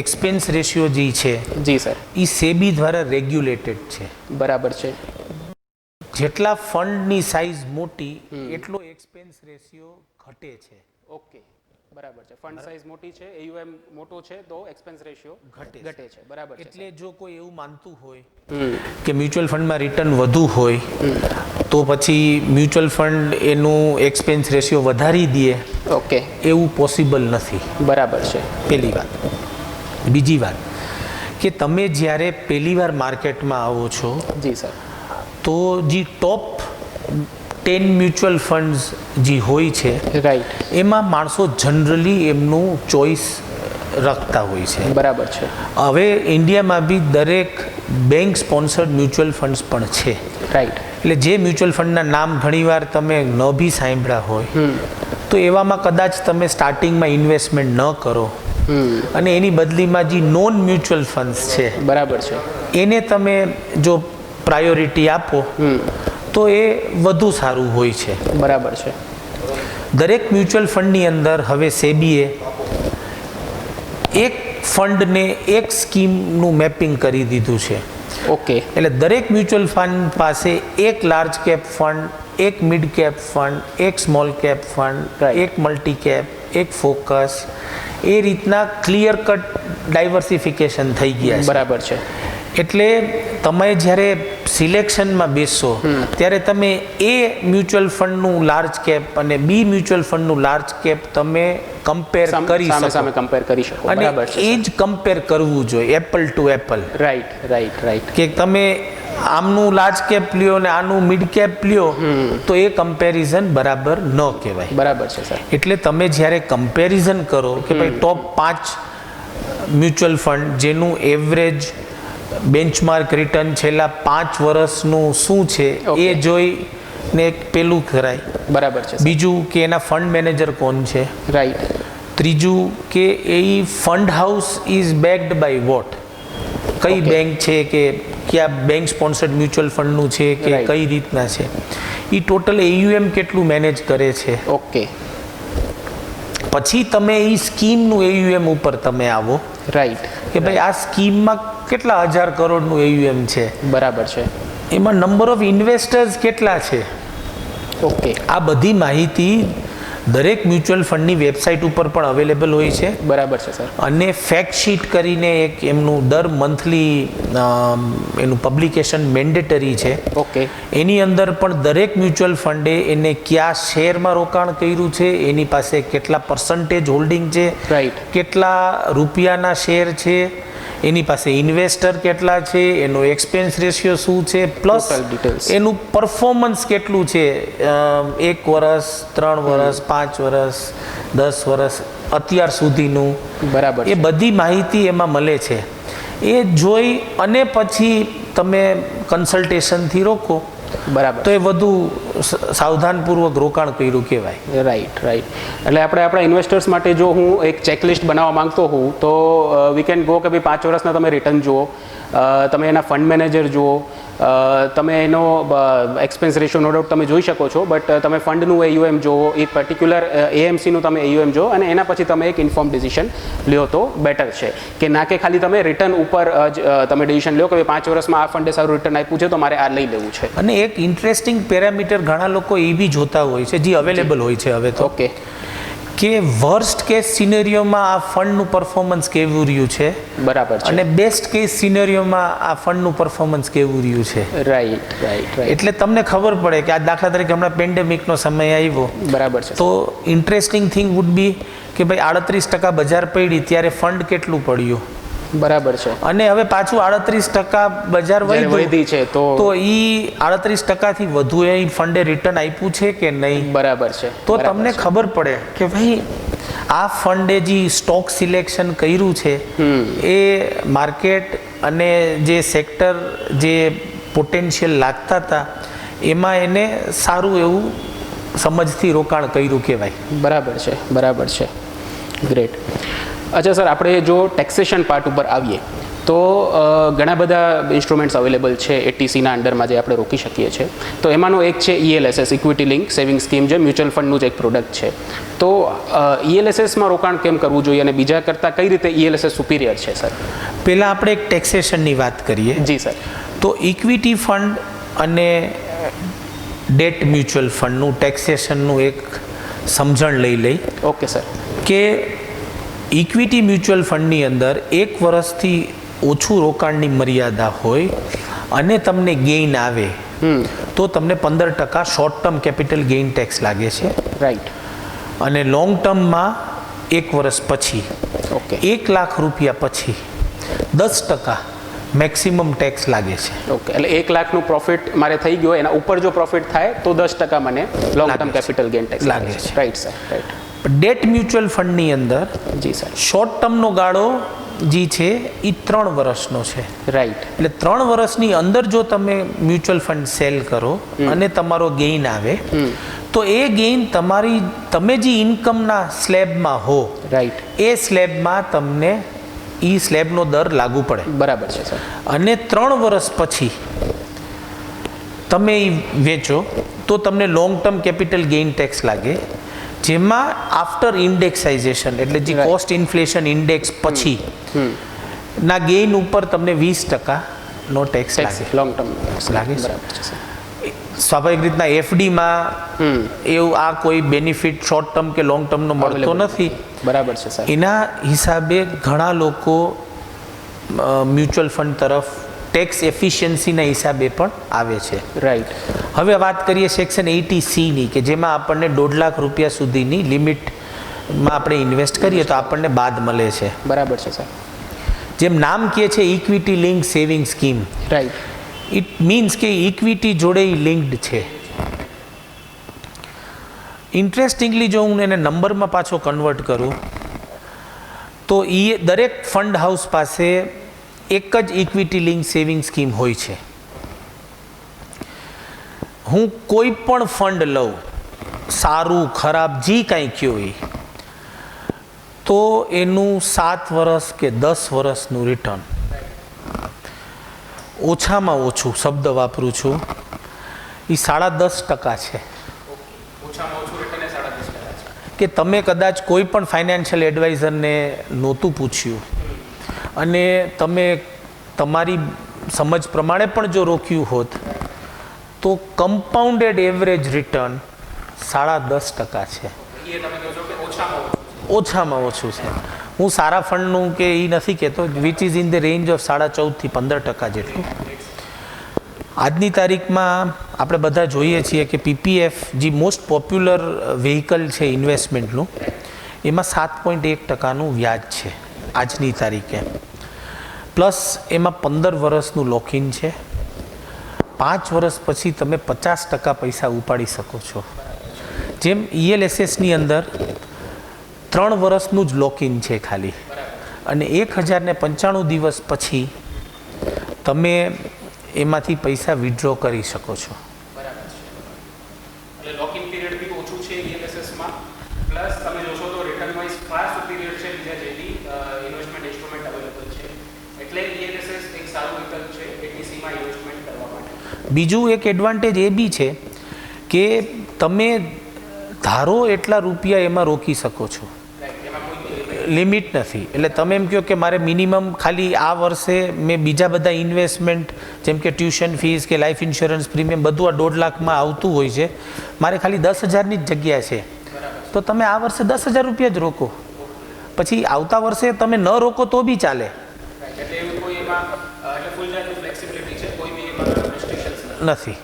એક્સપેન્સ રેશિયો જે છે જી સર એ સેબી દ્વારા રેગ્યુલેટેડ છે. બરાબર છે. જેટલા ફંડની સાઇઝ મોટી એટલો એક્સપેન્સ રેશિયો ઘટે છે. ઓકે બરાબર છે. ફંડ સાઇઝ મોટી છે, AUM મોટો છે તો એક્સપેન્સ રેશિયો ઘટે છે. બરાબર છે. એટલે જો કોઈ એવું માનતું હોય કે મ્યુચ્યુઅલ ફંડમાં રિટર્ન વધુ હોય તો પછી મ્યુચ્યુઅલ ફંડ એનું એક્સપેન્સ રેશિયો વધારી દે, ઓકે એવું પોસિબલ નથી. બરાબર છે. પહેલી વાત. બીજી વાત કે તમે જ્યારે પહેલીવાર માર્કેટમાં આવો છો જી સર તો જે ટોપ 10 મ્યુચ્યુઅલ ફંડ્સ જે હોય છે રાઈટ એમાં માણસો જનરલી એમનું ચોઇસ રાખતા હોય છે. બરાબર છે. હવે ઇન્ડિયામાં બી દરેક બેંક સ્પોન્સર્ડ મ્યુચ્યુઅલ ફંડ્સ પણ છે. રાઈટ. એટલે જે મ્યુચ્યુઅલ ફંડના નામ ઘણીવાર તમે ન બી સાંભળ્યા હોય તો એવામાં કદાચ તમે સ્ટાર્ટિંગમાં ઇન્વેસ્ટમેન્ટ ન કરો અને એની બદલીમાં જે નોન મ્યુચ્યુઅલ ફંડ્સ છે બરાબર છે એને તમે જો પ્રાયોરિટી આપો તો એ વધુ સારું હોય છે. બરાબર છે. દરેક મ્યુચ્યુઅલ ફંડની અંદર હવે સેબીએ એક ફંડને એક સ્કીમનું મેપિંગ કરી દીધું છે. ઓકે. એટલે દરેક મ્યુચ્યુઅલ ફંડ પાસે એક લાર્જ કેપ ફંડ, એક મિડ કેપ ફંડ, એક સ્મોલ કેપ ફંડ, એક મલ્ટી કેપ, એક ફોકસ, એ રીતના ક્લિયર કટ ડાયવર્સિફિકેશન થઈ ગયા છે. બરાબર છે. એટલે તમે જ્યારે સિલેક્શનમાં બેસશો ત્યારે તમે એ મ્યુચ્યુઅલ ફંડનું લાર્જ કેપ અને બી મ્યુચ્યુઅલ ફંડનું લાર્જ કેપ તમે કમ્પેર કરી સામે શકો સામે કમ્પેર કરી શકો. અને બરાબર છે એ જ કમ્પેર કરવું જોઈએ એપલ ટુ એપલ. રાઈટ. કે તમે આમનું લાર્જ કેપ લ્યો અને આનું મિડ કેપ લ્યો તો એ કમ્પેરિઝન બરાબર ન કહેવાય. બરાબર છે સર. એટલે તમે જ્યારે કમ્પેરિઝન કરો કે ભાઈ ટોપ 5 મ્યુચ્યુઅલ ફંડ જેનું એવરેજ બેન્ચમાર્ક રિટર્ન છેલ્લા 5 વર્ષનું શું છે એ જોઈને એક પેલું કરાય. બરાબર છે. બીજું કે એના ફંડ મેનેજર કોણ છે. રાઈટ. ત્રીજું કે એ fund house is backed by what, કઈ બેંક છે કે કયા બેંક સ્પોન્સર્ડ મ્યુચ્યુઅલ ફંડનું છે કે કઈ રીતના છે, એ ટોટલ AUM કેટલું મેનેજ કરે છે. ઓકે. પછી તમે એ સ્કીમનું AUM ઉપર તમે આવો. રાઈટ. કે ભાઈ આ સ્કીમમાં કેટલા 1000 કરોડનું AUM છે. બરાબર છે. એમાં નંબર ઓફ ઇન્વેસ્ટર્સ કેટલા છે. ઓકે. આ બધી માહિતી દરેક મ્યુચ્યુઅલ ફંડની વેબસાઇટ ઉપર પણ અવેલેબલ હોય છે. બરાબર છે સર. અને ફેક્ટ શીટ કરીને એક એમનું દર મંથલી એનું પબ્લિકેશન મેન્ડેટરી છે. ઓકે. એની અંદર પણ દરેક મ્યુચ્યુઅલ ફંડે એને કયા શેરમાં રોકાણ કર્યું છે, એની પાસે કેટલા પર્સન્ટેજ હોલ્ડિંગ છે, રાઈટ, કેટલા રૂપિયાના શેર છે, એની પાસે ઇન્વેસ્ટર કેટલા છે, એનો એક્સપેન્સ રેશિયો શું છે, પ્લસ એનું પરફોર્મન્સ કેટલું છે 1 વર્ષ, 3 વર્ષ, 5 વર્ષ, 10 વર્ષ અત્યાર સુધીનું. બરાબર. એ બધી માહિતી એમાં મળે છે. એ જોઈ અને પછી તમે કન્સલ્ટેશનથી રોકો. બરાબર. તો એ વધુ સાવધાનપૂર્વક રોકાણ કર્યું કહેવાય. રાઈટ. એટલે આપણે આપણા ઇન્વેસ્ટર્સ માટે જો હું એક ચેકલિસ્ટ બનાવવા માંગતો હોઉં તો વી કેન ગો કે ભાઈ 5 વર્ષના તમે રિટર્ન જુઓ, તમે એના ફંડ મેનેજર જુઓ, તમે એનો એક્સપેન્સ રેશિયો નો ડાઉટ તમે જોઈ શકો છો, બટ તમે ફંડનું AUM જુઓ, એ પર્ટિક્યુલર AMCનું તમે AUM જુઓ અને એના પછી તમે એક ઇન્ફોર્મ ડિસિઝન લ્યો તો બેટર છે. કે ના કે ખાલી તમે રિટર્ન ઉપર તમે ડિસિઝન લ્યો કે 5 વર્ષમાં આ ફંડે સારું રિટર્ન આપ્યું છે તો મારે આ લઈ લેવું છે. અને એક ઇન્ટરેસ્ટિંગ પેરામીટર ઘણા લોકો એ બી જોતા હોય છે જે અવેલેબલ હોય છે હવે તો. ઓકે. કે વર્સ્ટ કેસ સિનેરિયોમાં આ ફંડનું પરફોર્મન્સ કેવું રહ્યું છે. બરાબર છે. અને બેસ્ટ કેસ સિનેરિયોમાં આ ફંડનું પરફોર્મન્સ કેવું રહ્યું છે. રાઈટ. એટલે તમને ખબર પડે કે આ દાખલા તરીકે હમણાં પેન્ડેમિકનો સમય આવ્યો. બરાબર છે. તો ઇન્ટરેસ્ટિંગ થિંગ વુડ બી કે ભાઈ 38% બજાર પડી ત્યારે ફંડ કેટલું પડ્યું. બરાબર છે. અને હવે પાછું 38% બજાર વધી છે તો ઈ 38% થી વધુ એ ફંડે રિટર્ન આપ્યું છે કે નહીં. બરાબર છે. તો તમને ખબર પડે કે ભાઈ આ ફંડે જે સ્ટોક સિલેક્શન કર્યું છે એ માર્કેટ અને જે સેક્ટર જે પોટેન્શિયલ લાગતા હતા એમાં એને સારું એવું સમજથી રોકાણ કર્યું કહેવાય. બરાબર છે. ગ્રેટ. અચ્છા સર, આપણે જો ટેક્સેશન પાર્ટ ઉપર આવીએ તો ઘણા બધા ઇન્સ્ટ્રુમેન્ટ્સ અવેલેબલ છે ATCના અંડરમાં જે આપણે રોકી શકીએ છીએ. તો એમાંનો એક છે ELSS, equity link saving scheme, જે મ્યુચ્યુઅલ ફંડનું જ એક પ્રોડક્ટ છે. તો ELSSમાં રોકાણ કેમ કરવું જોઈએ અને બીજા કરતાં કઈ રીતે ELSS સુપિરિયર છે સર? પહેલાં આપણે એક ટેક્સેશનની વાત કરીએ. જી સર. તો ઇક્વિટી ફંડ અને ડેટ મ્યુચ્યુઅલ ફંડનું ટેક્સેશનનું એક સમજણ લઈ. Okay sir. કે ઇક્વિટી મ્યુચ્યુઅલ ફંડની અંદર 1 વર્ષથી ઓછું રોકાણની મર્યાદા હોય અને તમને ગેઇન આવે તો તમને 15% short term capital gain tax લાગે છે. રાઈટ. અને લોંગ ટર્મમાં 1 વર્ષ પછી, ઓકે, 1 લાખ રૂપિયા પછી 10% મેક્સિમમ ટેક્સ લાગે છે. ઓકે. એટલે 1 લાખનું પ્રોફિટ મારે થઈ ગયો, એના ઉપર જો પ્રોફિટ થાય તો 10% મને long term capital gain tax લાગે છે. Right sir. Right. Debt mutual ફંડની અંદર જી સર શોર્ટ ટર્મનો ગાળો જે છે એ 3 વર્ષનો છે. રાઈટ. એટલે 3 વર્ષની અંદર જો તમે મ્યુચ્યુઅલ ફંડ સેલ કરો અને તમારો ગેઇન આવે તો એ ગેઇન તમે જે ઇન્કમના સ્લેબમાં હો, રાઈટ, એ સ્લેબમાં તમને એ સ્લેબનો દર લાગુ પડે. બરાબર છે સર. અને 3 વર્ષ પછી તમે એ વેચો તો તમને long term capital gain tax લાગે, જેમાં આફ્ટર ઇન્ડેક્સાઇઝેશન એટલે જે કોસ્ટ ઇન્ફ્લેશન ઇન્ડેક્સ પછી ના ગેઇન ઉપર તમને 20% નો ટેક્સ લાગે. લોંગ ટર્મ લાગે. બરાબર છે સર. સ્વાભાવિક રીતના FDમાં એવું આ કોઈ બેનિફિટ શોર્ટ ટર્મ કે લોંગ ટર્મનો મળતો નથી. બરાબર છે સર. એના હિસાબે ઘણા લોકો મ્યુચ્યુઅલ ફંડ તરફ ટેક્સ એફિશિયન્સીના હિસાબે પણ આવે છે. રાઈટ. હવે વાત કરીએ સેક્શન 80C કે જેમાં આપણને 1.5 લાખ રૂપિયા સુધીની લિમિટમાં આપણે ઇન્વેસ્ટ કરીએ તો આપણને બાદ મળે છે. બરાબર છે સર. જેમ નામ કહે છે equity link saving scheme, right. It means કે ઇક્વિટી જોડે લિંક્ડ છે. ઇન્ટરેસ્ટિંગલી જો હું એને નંબરમાં પાછો કન્વર્ટ કરું તો એ દરેક ફંડ હાઉસ પાસે એક જ ઇક્વિટી લિંક સેવિંગ સ્કીમ હોય છે. હું કોઈ પણ ફંડ લઉં, સારું ખરાબ જે કાંઈ કયો એ, તો એનું 7 વર્ષ કે 10 વર્ષનું રિટર્ન ઓછામાં ઓછું, શબ્દ વાપરું છું, એ 10.5% છે. કે તમે કદાચ કોઈ પણ ફાઇનાન્શિયલ એડવાઇઝરને નહોતું પૂછ્યું અને તમે તમારી સમજ પ્રમાણે પણ જો રોક્યું હોત તો કમ્પાઉન્ડેડ એવરેજ રિટર્ન 10.5% છે. ઓછામાં ઓછું છે. હું સારા ફંડનું કે એ નથી કહેતો, which is in the range of 14.5 થી 15% જેટલું. આજની તારીખમાં આપણે બધા જોઈએ છીએ કે પીપીએફ જે મોસ્ટ પોપ્યુલર વ્હીકલ છે ઇન્વેસ્ટમેન્ટનું, એમાં 7.1%નું વ્યાજ છે આજની તારીખે. પ્લસ એમાં 15 વર્ષનું લોકિન છે. 5 વર્ષ પછી તમે 50% પૈસા ઉપાડી શકો છો. જેમ ELSSની અંદર 3 વર્ષનું જ લોકિન છે ખાલી, અને 1095 દિવસ પછી તમે એમાંથી પૈસા વિડ્રો કરી શકો છો. બીજું એક એડવાન્ટેજ એ બી છે કે તમે ધારો એટલા રૂપિયા એમાં રોકી શકો છો, લિમિટ નથી. એટલે તમે એમ કહો કે મારે મિનિમમ ખાલી આ વર્ષે મેં બીજા બધા ઇન્વેસ્ટમેન્ટ જેમ કે ટ્યુશન ફીસ કે લાઈફ ઇન્સ્યોરન્સ પ્રીમિયમ બધું આ 1.5 લાખમાં આવતું હોય છે, મારે ખાલી 10,000ની જ જગ્યા છે, તો તમે આ વર્ષે 10,000 રૂપિયા જ રોકો. પછી આવતા વર્ષે તમે ન રોકો તો બી ચાલે. નથી.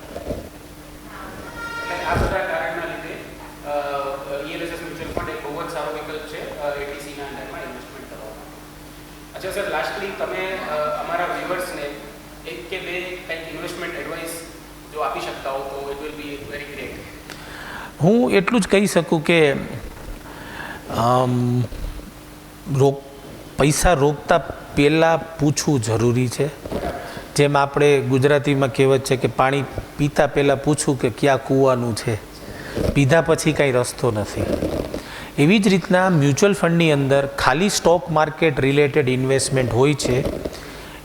હું એટલું જ કહી શકું કે પૈસા રોકતા પહેલાં પૂછવું જરૂરી છે. જેમ આપણે ગુજરાતીમાં કહેવત છે કે પાણી પીતા પહેલાં પૂછવું કે ક્યાં કૂવાનું છે, પીધા પછી કાંઈ રસ્તો નથી. એવી જ રીતના મ્યુચ્યુઅલ ફંડની અંદર ખાલી સ્ટોક માર્કેટ રિલેટેડ ઇન્વેસ્ટમેન્ટ હોય છે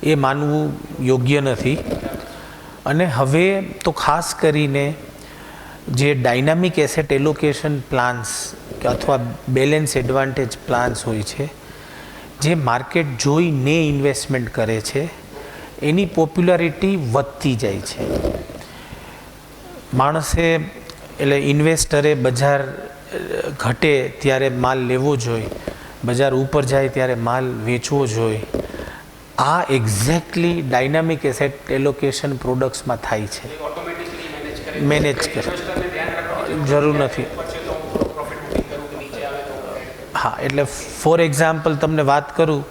એ માનવું યોગ્ય નથી. અને હવે તો ખાસ કરીને જે ડાયનામિક એસેટ એલોકેશન પ્લાન્સ કે અથવા બેલેન્સ એડવાન્ટેજ પ્લાન્સ હોય છે, જે માર્કેટ જોઈને ઇન્વેસ્ટમેન્ટ કરે છે, એની પોપ્યુલારિટી વધતી જાય છે. માણસે એટલે ઇન્વેસ્ટરે બજાર ઘટે ત્યારે માલ લેવો જોઈએ, બજાર ઉપર જાય ત્યારે માલ વેચવો જોઈએ. આ એક્ઝેક્ટલી ડાયનામિક એસેટ એલોકેશન પ્રોડક્ટ્સમાં થાય છે. મેનેજ કરે, જરૂર નથી. હા, એટલે ફોર એક્ઝામ્પલ તમને વાત કરું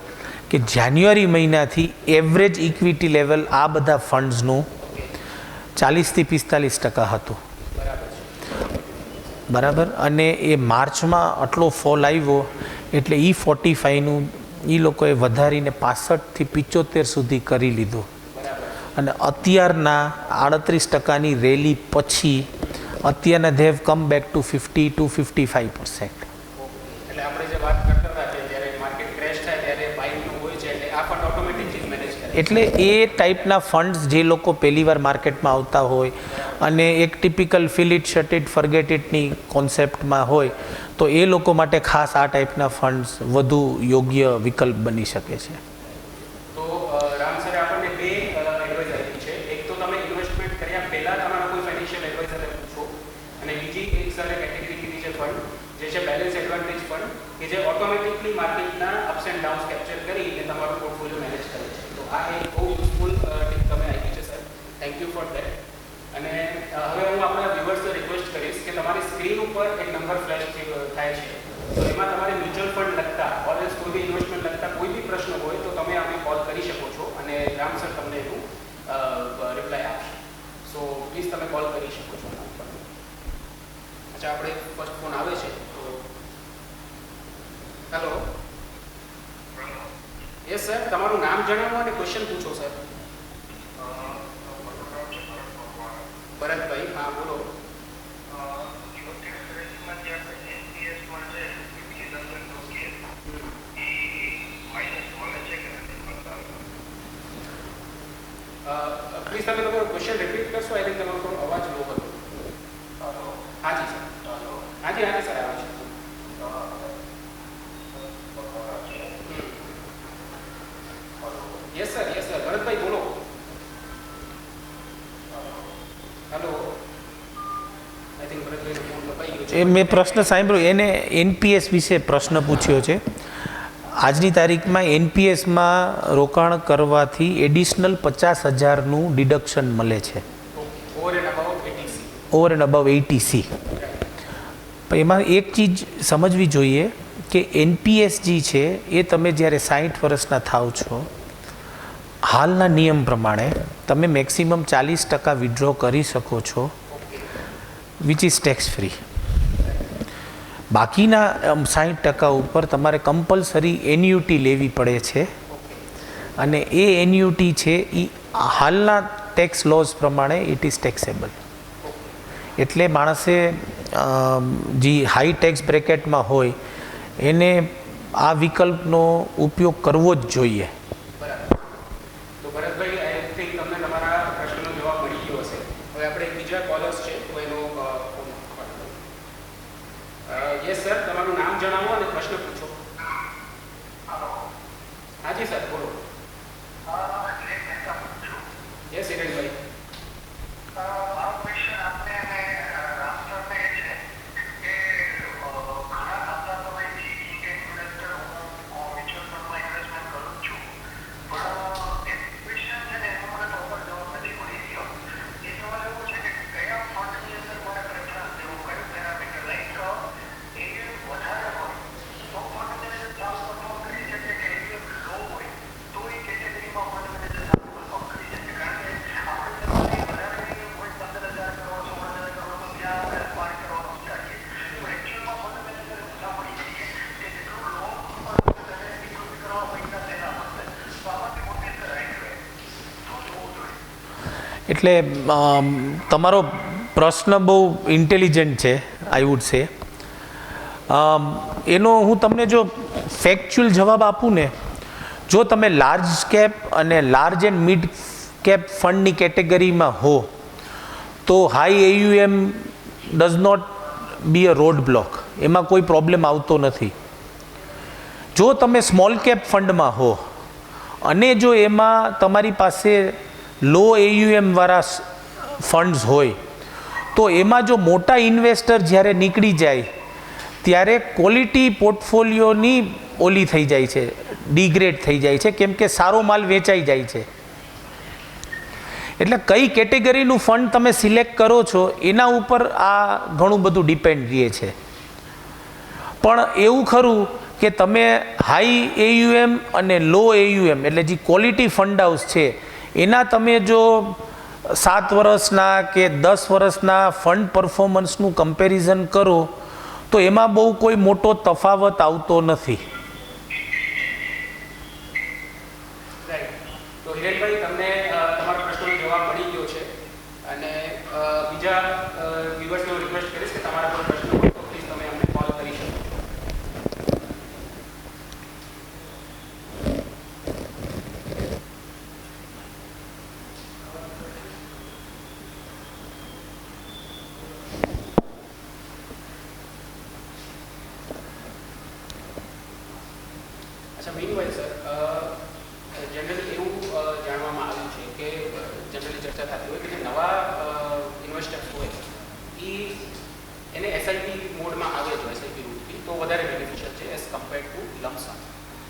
કે જાન્યુઆરી મહિનાથી એવરેજ ઇક્વિટી લેવલ આ બધા ફંડ્સનું 40 થી 45% હતું. બરાબર. અને એ માર્ચમાં આટલો ફોલ આવ્યો એટલે E45નું એ લોકોએ વધારીને 65 થી 75 સુધી કરી લીધું. અને અત્યારના 38%ની રેલી પછી અત્યારના they have come back to 50 to 55%. એટલે એ ટાઈપના ફંડ્સ જે લોકો પહેલીવાર માર્કેટમાં આવતા હોય અને એક typical fill it, shut it, forget ઇટની કોન્સેપ્ટમાં હોય તો એ લોકો માટે ખાસ આ ટાઈપના ફંડ્સ વધુ યોગ્ય વિકલ્પ બની શકે છે. તો રામ સરે આપણને બે એડવાઇસ આપી છે. એક તો તમે ઇન્વેસ્ટમેન્ટ કર્યા પહેલા તમારા કોઈ ફાઇનાન્શિયલ એડવાઇઝરને પૂછો, અને બીજી એક સરે કેટેગરી કીધી છે ફંડ જે છે બેલેન્સ એડવાન્ટેજ ફંડ, કે જે ઓટોમેટિકલી માર્કેટના અપ્સ એન્ડ ડાઉન્સ કેપ્ચર કરીને તમારું પોર્ટફોલિયો મેનેજ કરે છે. તો આ એક બહુ useful tip thank you for that. અને હવે હું આપણા વ્યુઅર્સને રિક્વેસ્ટ કરીશ કે તમારી સ્ક્રીન ઉપર એક નંબર ફ્લેશ થાય છે, તો એમાં તમારે મ્યુચ્યુઅલ ફંડ લગતા ઓર એલ્સ કોઈ બી ઇન્વેસ્ટમેન્ટ લગતા કોઈ બી પ્રશ્ન હોય તો તમે અમને કોલ કરી શકો છો અને રામ સર તમને એનું રિપ્લાય આપશે. સો પ્લીઝ તમે કોલ કરી શકો છો આના ઉપર. અચ્છા, આપણે ફર્સ્ટ ફોન આવે છે તો હેલો. યસ સર, તમારું નામ જણાવો અને ક્વેશ્ચન પૂછો સર. ભરતભાઈ, હા બોલો. પ્લીઝ તમે તમારો ક્વેશ્ચન રિપીટ કરશો? આઈ થિંક તમારો થોડો અવાજ લો હતો. હાજી સર. હાજી હાજી સર, આવે છે. Yes sir, yes sir. Bharatbhai બોલો. હેલો. આઈ થિંક ભરતભાઈનો ફોન કપાઈ ગયો છે. એ મેં પ્રશ્ન સાંભળ્યો, એને એનપીએસ વિશે પ્રશ્ન પૂછ્યો છે. આજની તારીખમાં એનપીએસમાં રોકાણ કરવાથી એડિશનલ 50,000નું ડિડક્શન મળે છે, over and about 80C. Over and અબાવ 80C. પણ એમાં એક ચીજ સમજવી જોઈએ કે એનપીએસ જે છે એ તમે જ્યારે 60 વર્ષના થાવ છો, હાલના નિયમ પ્રમાણે તમે મેક્સિમમ 40% વિડ્રો કરી શકો છો, વિચ ઇઝ ટેક્સ ફ્રી. બાકીના 60% ઉપર તમારે કમ્પલસરી એન્યુટી લેવી પડે છે, અને એ એન્યુટી છે એ હાલના ટેક્સ લોઝ પ્રમાણે ઇટ ઇઝ ટેક્સેબલ. એટલે માણસે જે હાઈ ટેક્સ બ્રેકેટમાં હોય એને આ વિકલ્પનો ઉપયોગ કરવો જ જોઈએ. તો ભરતભાઈ, આઈ થિંક તમને તમારા પ્રશ્નનો જવાબ મળી ગયો હશે. હવે આપણે બીજા કોલર્સ છે તો એનો યસ સર, તમારું નામ જણાવો અને પ્રશ્ન પૂછો. હાજી સર, બોલો. યસ હિરેનભાઈ. એટલે તમારો પ્રશ્ન બહુ ઇન્ટેલિજન્ટ છે, આઈ વુડ સે. એનો હું તમને જો ફેક્ચ્યુઅલ જવાબ આપું ને, જો તમે લાર્જ કેપ અને લાર્જ એન્ડ મિડ કેપ ફંડની કેટેગરીમાં હો તો high AUM does not be a road block, એમાં કોઈ પ્રોબ્લેમ આવતો નથી. જો તમે સ્મોલ કેપ ફંડમાં હો અને જો એમાં તમારી પાસે લો એયુએમ વાળા ફંડ્સ હોય તો એમાં જો મોટા ઇન્વેસ્ટર જ્યારે નીકળી જાય ત્યારે ક્વોલિટી પોર્ટફોલિયોની ઓલી થઈ જાય છે, ડિગ્રેડ થઈ જાય છે, કેમ કે સારો માલ વેચાઈ જાય છે. એટલે કઈ કેટેગરીનું ફંડ તમે સિલેક્ટ કરો છો એના ઉપર આ ઘણું બધું ડિપેન્ડ રહે છે. પણ એવું ખરું કે તમે હાઈ એયુએમ અને લો એયુએમ એટલે જે ક્વોલિટી ફંડ હાઉસ છે એના તમે જો 7 વર્ષના કે 10 વર્ષના ફંડ પરફોર્મન્સનું કમ્પેરિઝન કરો તો એમાં બહુ કોઈ મોટો તફાવત આવતો નથી. તો હિરેનભાઈ, તમને તમારા પ્રશ્નનો જવાબ મળી ગયો છે અને બીજા વ્યુઅર્સને રિક્વેસ્ટ કરીશ કે તમારા કોઈ પ્રશ્ન હોય તો પ્લીઝ તમે અમને કોલ કરી શકો છો. અચ્છા, મીનવાઇલ સર, જનરલી એવું જાણવામાં આવ્યું છે કે જનરલી ચર્ચા થતી હોય કે જે નવા ઇન્વેસ્ટર્સ હોય એને એસઆઈપી મોડમાં આવે જો એસઆઈપી રૂટથી તો વધારે બેનિફિશિયલ છે એઝ કમ્પેર્ડ ટુ લમસમ.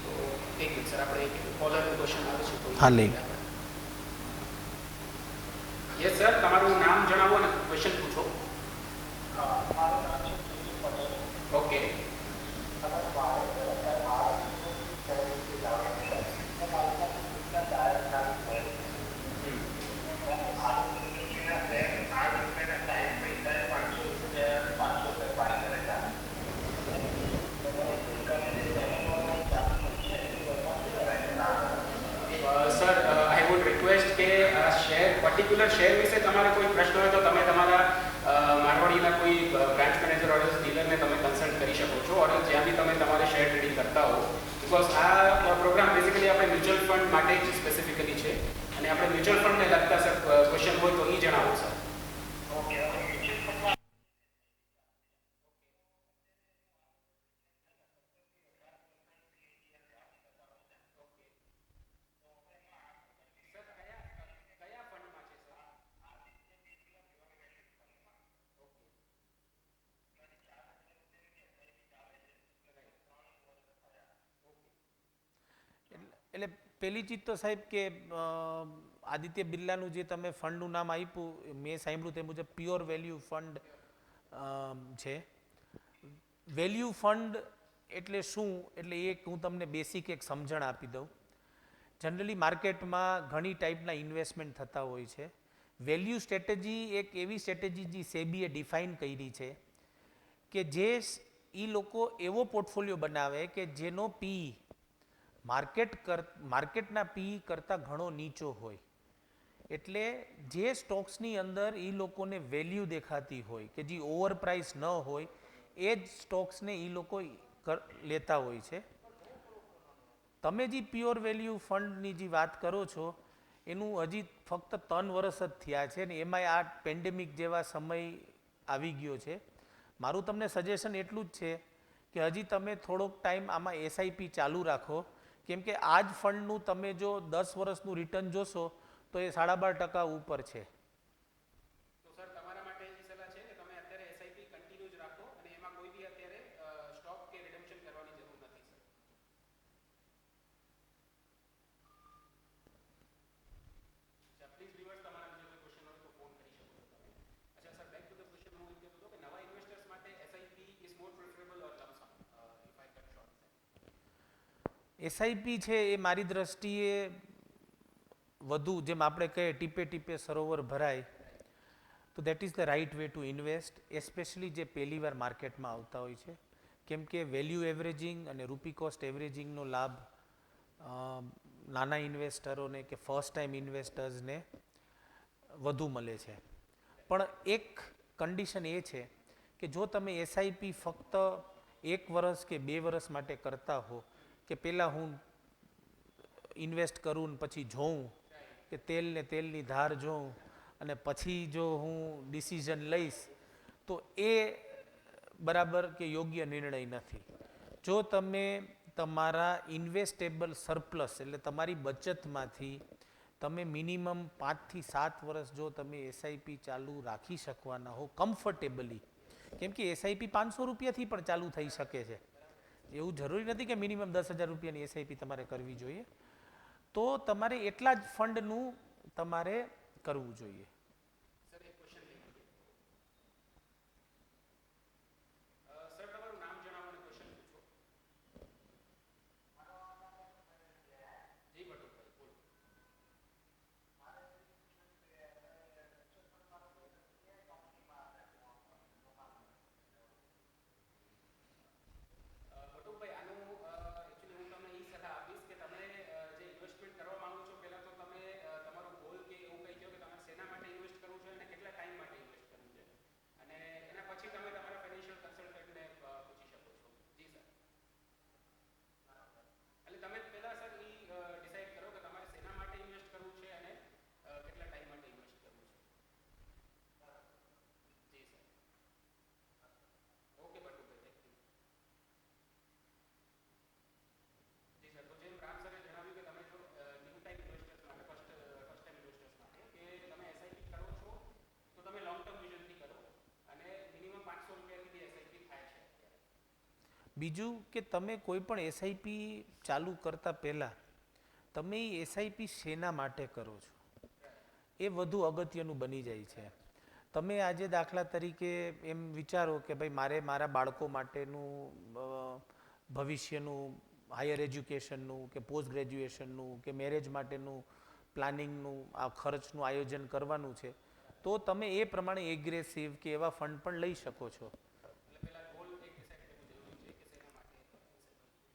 તો એક મિનિટ સર, આપણે એક કોલરનો ક્વેશ્ચન આવે છે તો હા, લઈ. યસ સર, તમારું નામ જણાવો અને ક્વેશ્ચન પૂછો. Okay. Sir, I would request કે આ શેર પર્ટિક્યુલર શેર વિશે તમારે કોઈ પ્રશ્ન હોય તો તમે તમારા મારવાડીના કોઈ બ્રાન્ચ મેનેજર ઓર ડીલરને તમે કન્સલ્ટ કરી શકો છો, ઓર જ્યાં બી તમે તમારે શેર ટ્રેડિંગ કરતા હો. બિકોઝ આ પ્રોગ્રામ બેઝિકલી આપણે મ્યુચ્યુઅલ ફંડ માટે જ સ્પેસિફિકલી છે, અને આપણે મ્યુચ્યુઅલ ફંડને લગતા સર ક્વેશ્ચન હોય તો એ જણાવો સર. એટલે પહેલી ચીજ તો સાહેબ કે આદિત્ય બિરલાનું જે તમે ફંડનું નામ આપ્યું, મેં સાંભળ્યું તે મુજબ પ્યોર વેલ્યુ ફંડ છે. વેલ્યુ ફંડ એટલે શું, એટલે એક હું તમને બેસિક એક સમજણ આપી દઉં. જનરલી માર્કેટમાં ઘણી ટાઈપના ઇન્વેસ્ટમેન્ટ થતા હોય છે. વેલ્યુ સ્ટ્રેટેજી એક એવી સ્ટ્રેટેજી જે સેબીએ ડિફાઇન કરી છે કે જે એ લોકો એવો પોર્ટફોલિયો બનાવે કે જેનો પી માર્કેટના પી કરતાં ઘણો નીચો હોય. એટલે જે સ્ટોક્સની અંદર એ લોકોને વેલ્યુ દેખાતી હોય કે જે ઓવર પ્રાઇસ ન હોય એ જ સ્ટોક્સને એ લોકો લેતા હોય છે. તમે જે પ્યોર વેલ્યુ ફંડની જે વાત કરો છો એનું હજી ફક્ત 3 વર્ષ જ થયા છે ને એમાંય આ પેન્ડેમિક જેવા સમય આવી ગયો છે. મારું તમને સજેશન એટલું જ છે કે હજી તમે થોડોક ટાઈમ આમાં એસઆઈપી ચાલુ રાખો, કેમ કે આ જ ફંડનું તમે જો 10 વર્ષનું રિટર્ન જોશો તો એ 12.5% ઉપર છે. તો સર તમારા માટે એ સલાહ છે કે તમે અત્યારે એસઆઈપી કન્ટિન્યુ જ રાખો અને એમાં કોઈ બી અત્યારે સ્ટોક કે રિડમ્પશન કરવાની જરૂર નથી સર. અચ્છા, પ્લીઝ વ્યુઅર્સ, તમારા બીજો કોઈ ક્વેશ્ચન હોય તો ફોન કરી શકો છો તમે. અચ્છા sir, back to the question. હું એમ કહેતો હતો કે નવા ઇન્વેસ્ટર્સ માટે SIP is more preferable or lump sum, if I cut short. SIP છે એ મારી દ્રષ્ટિએ વધુ, જેમ આપણે કહીએ ટીપે ટીપે સરોવર ભરાય, તો that is the right way to invest, especially જે પહેલી વાર માર્કેટમાં આવતા હોય છે. કેમ કે વેલ્યુ એવરેજિંગ અને રૂપી કોસ્ટ એવરેજિંગનો લાભ નાના ઇન્વેસ્ટરોને કે ફર્સ્ટ ટાઈમ ઇન્વેસ્ટર્સને વધુ મળે છે. પણ એક કન્ડિશન એ છે કે જો તમે એસઆઈપી ફક્ત 1 વર્ષ કે 2 વર્ષ માટે કરતા હો, કે પહેલાં હું ઇન્વેસ્ટ કરું ને પછી જોઉં કે તેલની ધાર જોઉં અને પછી જો હું ડિસિઝન લઈશ, તો એ બરાબર કે યોગ્ય નિર્ણય નથી. જો તમે તમારા ઇન્વેસ્ટેબલ સરપ્લસ એટલે તમારી બચતમાંથી તમે મિનિમમ 5 થી 7 વર્ષ જો તમે એસઆઈપી ચાલુ રાખી શકવાના હો કમ્ફર્ટેબલી, કેમ કે એસઆઈપી 500 રૂપિયાથી પણ ચાલુ થઈ શકે છે. એવું જરૂરી નથી કે મિનિમમ 10,000 રૂપિયાની એસઆઈપી તમારે કરવી જોઈએ. તો તમારે એટલા જ ફંડનું તમારે કરવું જોઈએ. સર એક ક્વેશ્ચન લઈ લઈએ. સર તમારું નામ જણાવો અને ક્વેશ્ચન પૂછો. જી બટુકભાઈ બોલો. બટુકભાઈ, આનું એકચ્યુઅલી હું તમને એ સલાહ આપીશ કે તમે જે ઇન્વેસ્ટમેન્ટ કરવા માંગો છો, પહેલા તો તમે તમારો ગોલ કે એવું કહી દો કે તમારે શેના માટે ઇન્વેસ્ટ કરવું છે અને કેટલા ટાઈમ માટે ઇન્વેસ્ટ કરવું છે, અને એના પછી તમે તમારા ફાઇનાન્શિયલ કન્સલ્ટન્ટને પૂછી શકો છો. જી સર. એટલે તમે પહેલા સર એ ડિસાઈડ કરો કે તમારે શેના માટે ઇન્વેસ્ટ કરવું છે અને કેટલા ટાઈમ માટે ઇન્વેસ્ટ કરવું છે. જી sir. Okay Batukbhai, thank you. જી સર, તો જેમ રામ સરે જણાવ્યું કે તમે જો ન્યૂ ટાઈમ ઇન્વેસ્ટર્સ માટે ફર્સ્ટ ટાઈમ ઇન્વેસ્ટર્સ માટે કે તમે એસઆઈપી કરો છો તો તમે લોંગ ટર્મ વિઝનથી કરો અને મિનિમમ 500 રૂપિયાથી બી એસઆઈપી થાય છે અત્યારે. બીજું કે તમે કોઈ પણ એસઆઈપી ચાલુ કરતા પહેલાં તમે એ એસઆઈપી શેના માટે કરો છો. એ વધુ અગત્યનું બની જાય છે. તમે આજે દાખલા તરીકે એમ વિચારો કે ભાઈ મારે મારા બાળકો માટેનું ભવિષ્યનું હાયર એજ્યુકેશનનું કે પોસ્ટ ગ્રેજ્યુએશનનું કે મેરેજ માટેનું પ્લાનિંગનું આ ખર્ચનું આયોજન કરવાનું છે, તો તમે એ પ્રમાણે એગ્રેસિવ કે એવા ફંડ પણ લઈ શકો છો.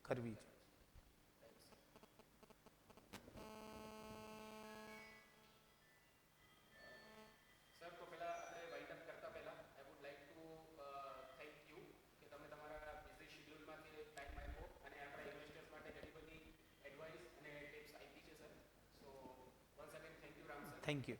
કરવી છે. સર, તો પહેલા આપણે વાઇન્ડ અપ કરતા પહેલા I would like to thank you કે તમે તમારા બિઝી શેડ્યુલમાંથી ટાઈમ આપ્યો અને આપણા ઇન્વેસ્ટર્સ માટે ઘણી બધી એડવાઇસ અને ટિપ્સ આપી છે sir. So once again thank you Ram sir. Thank you.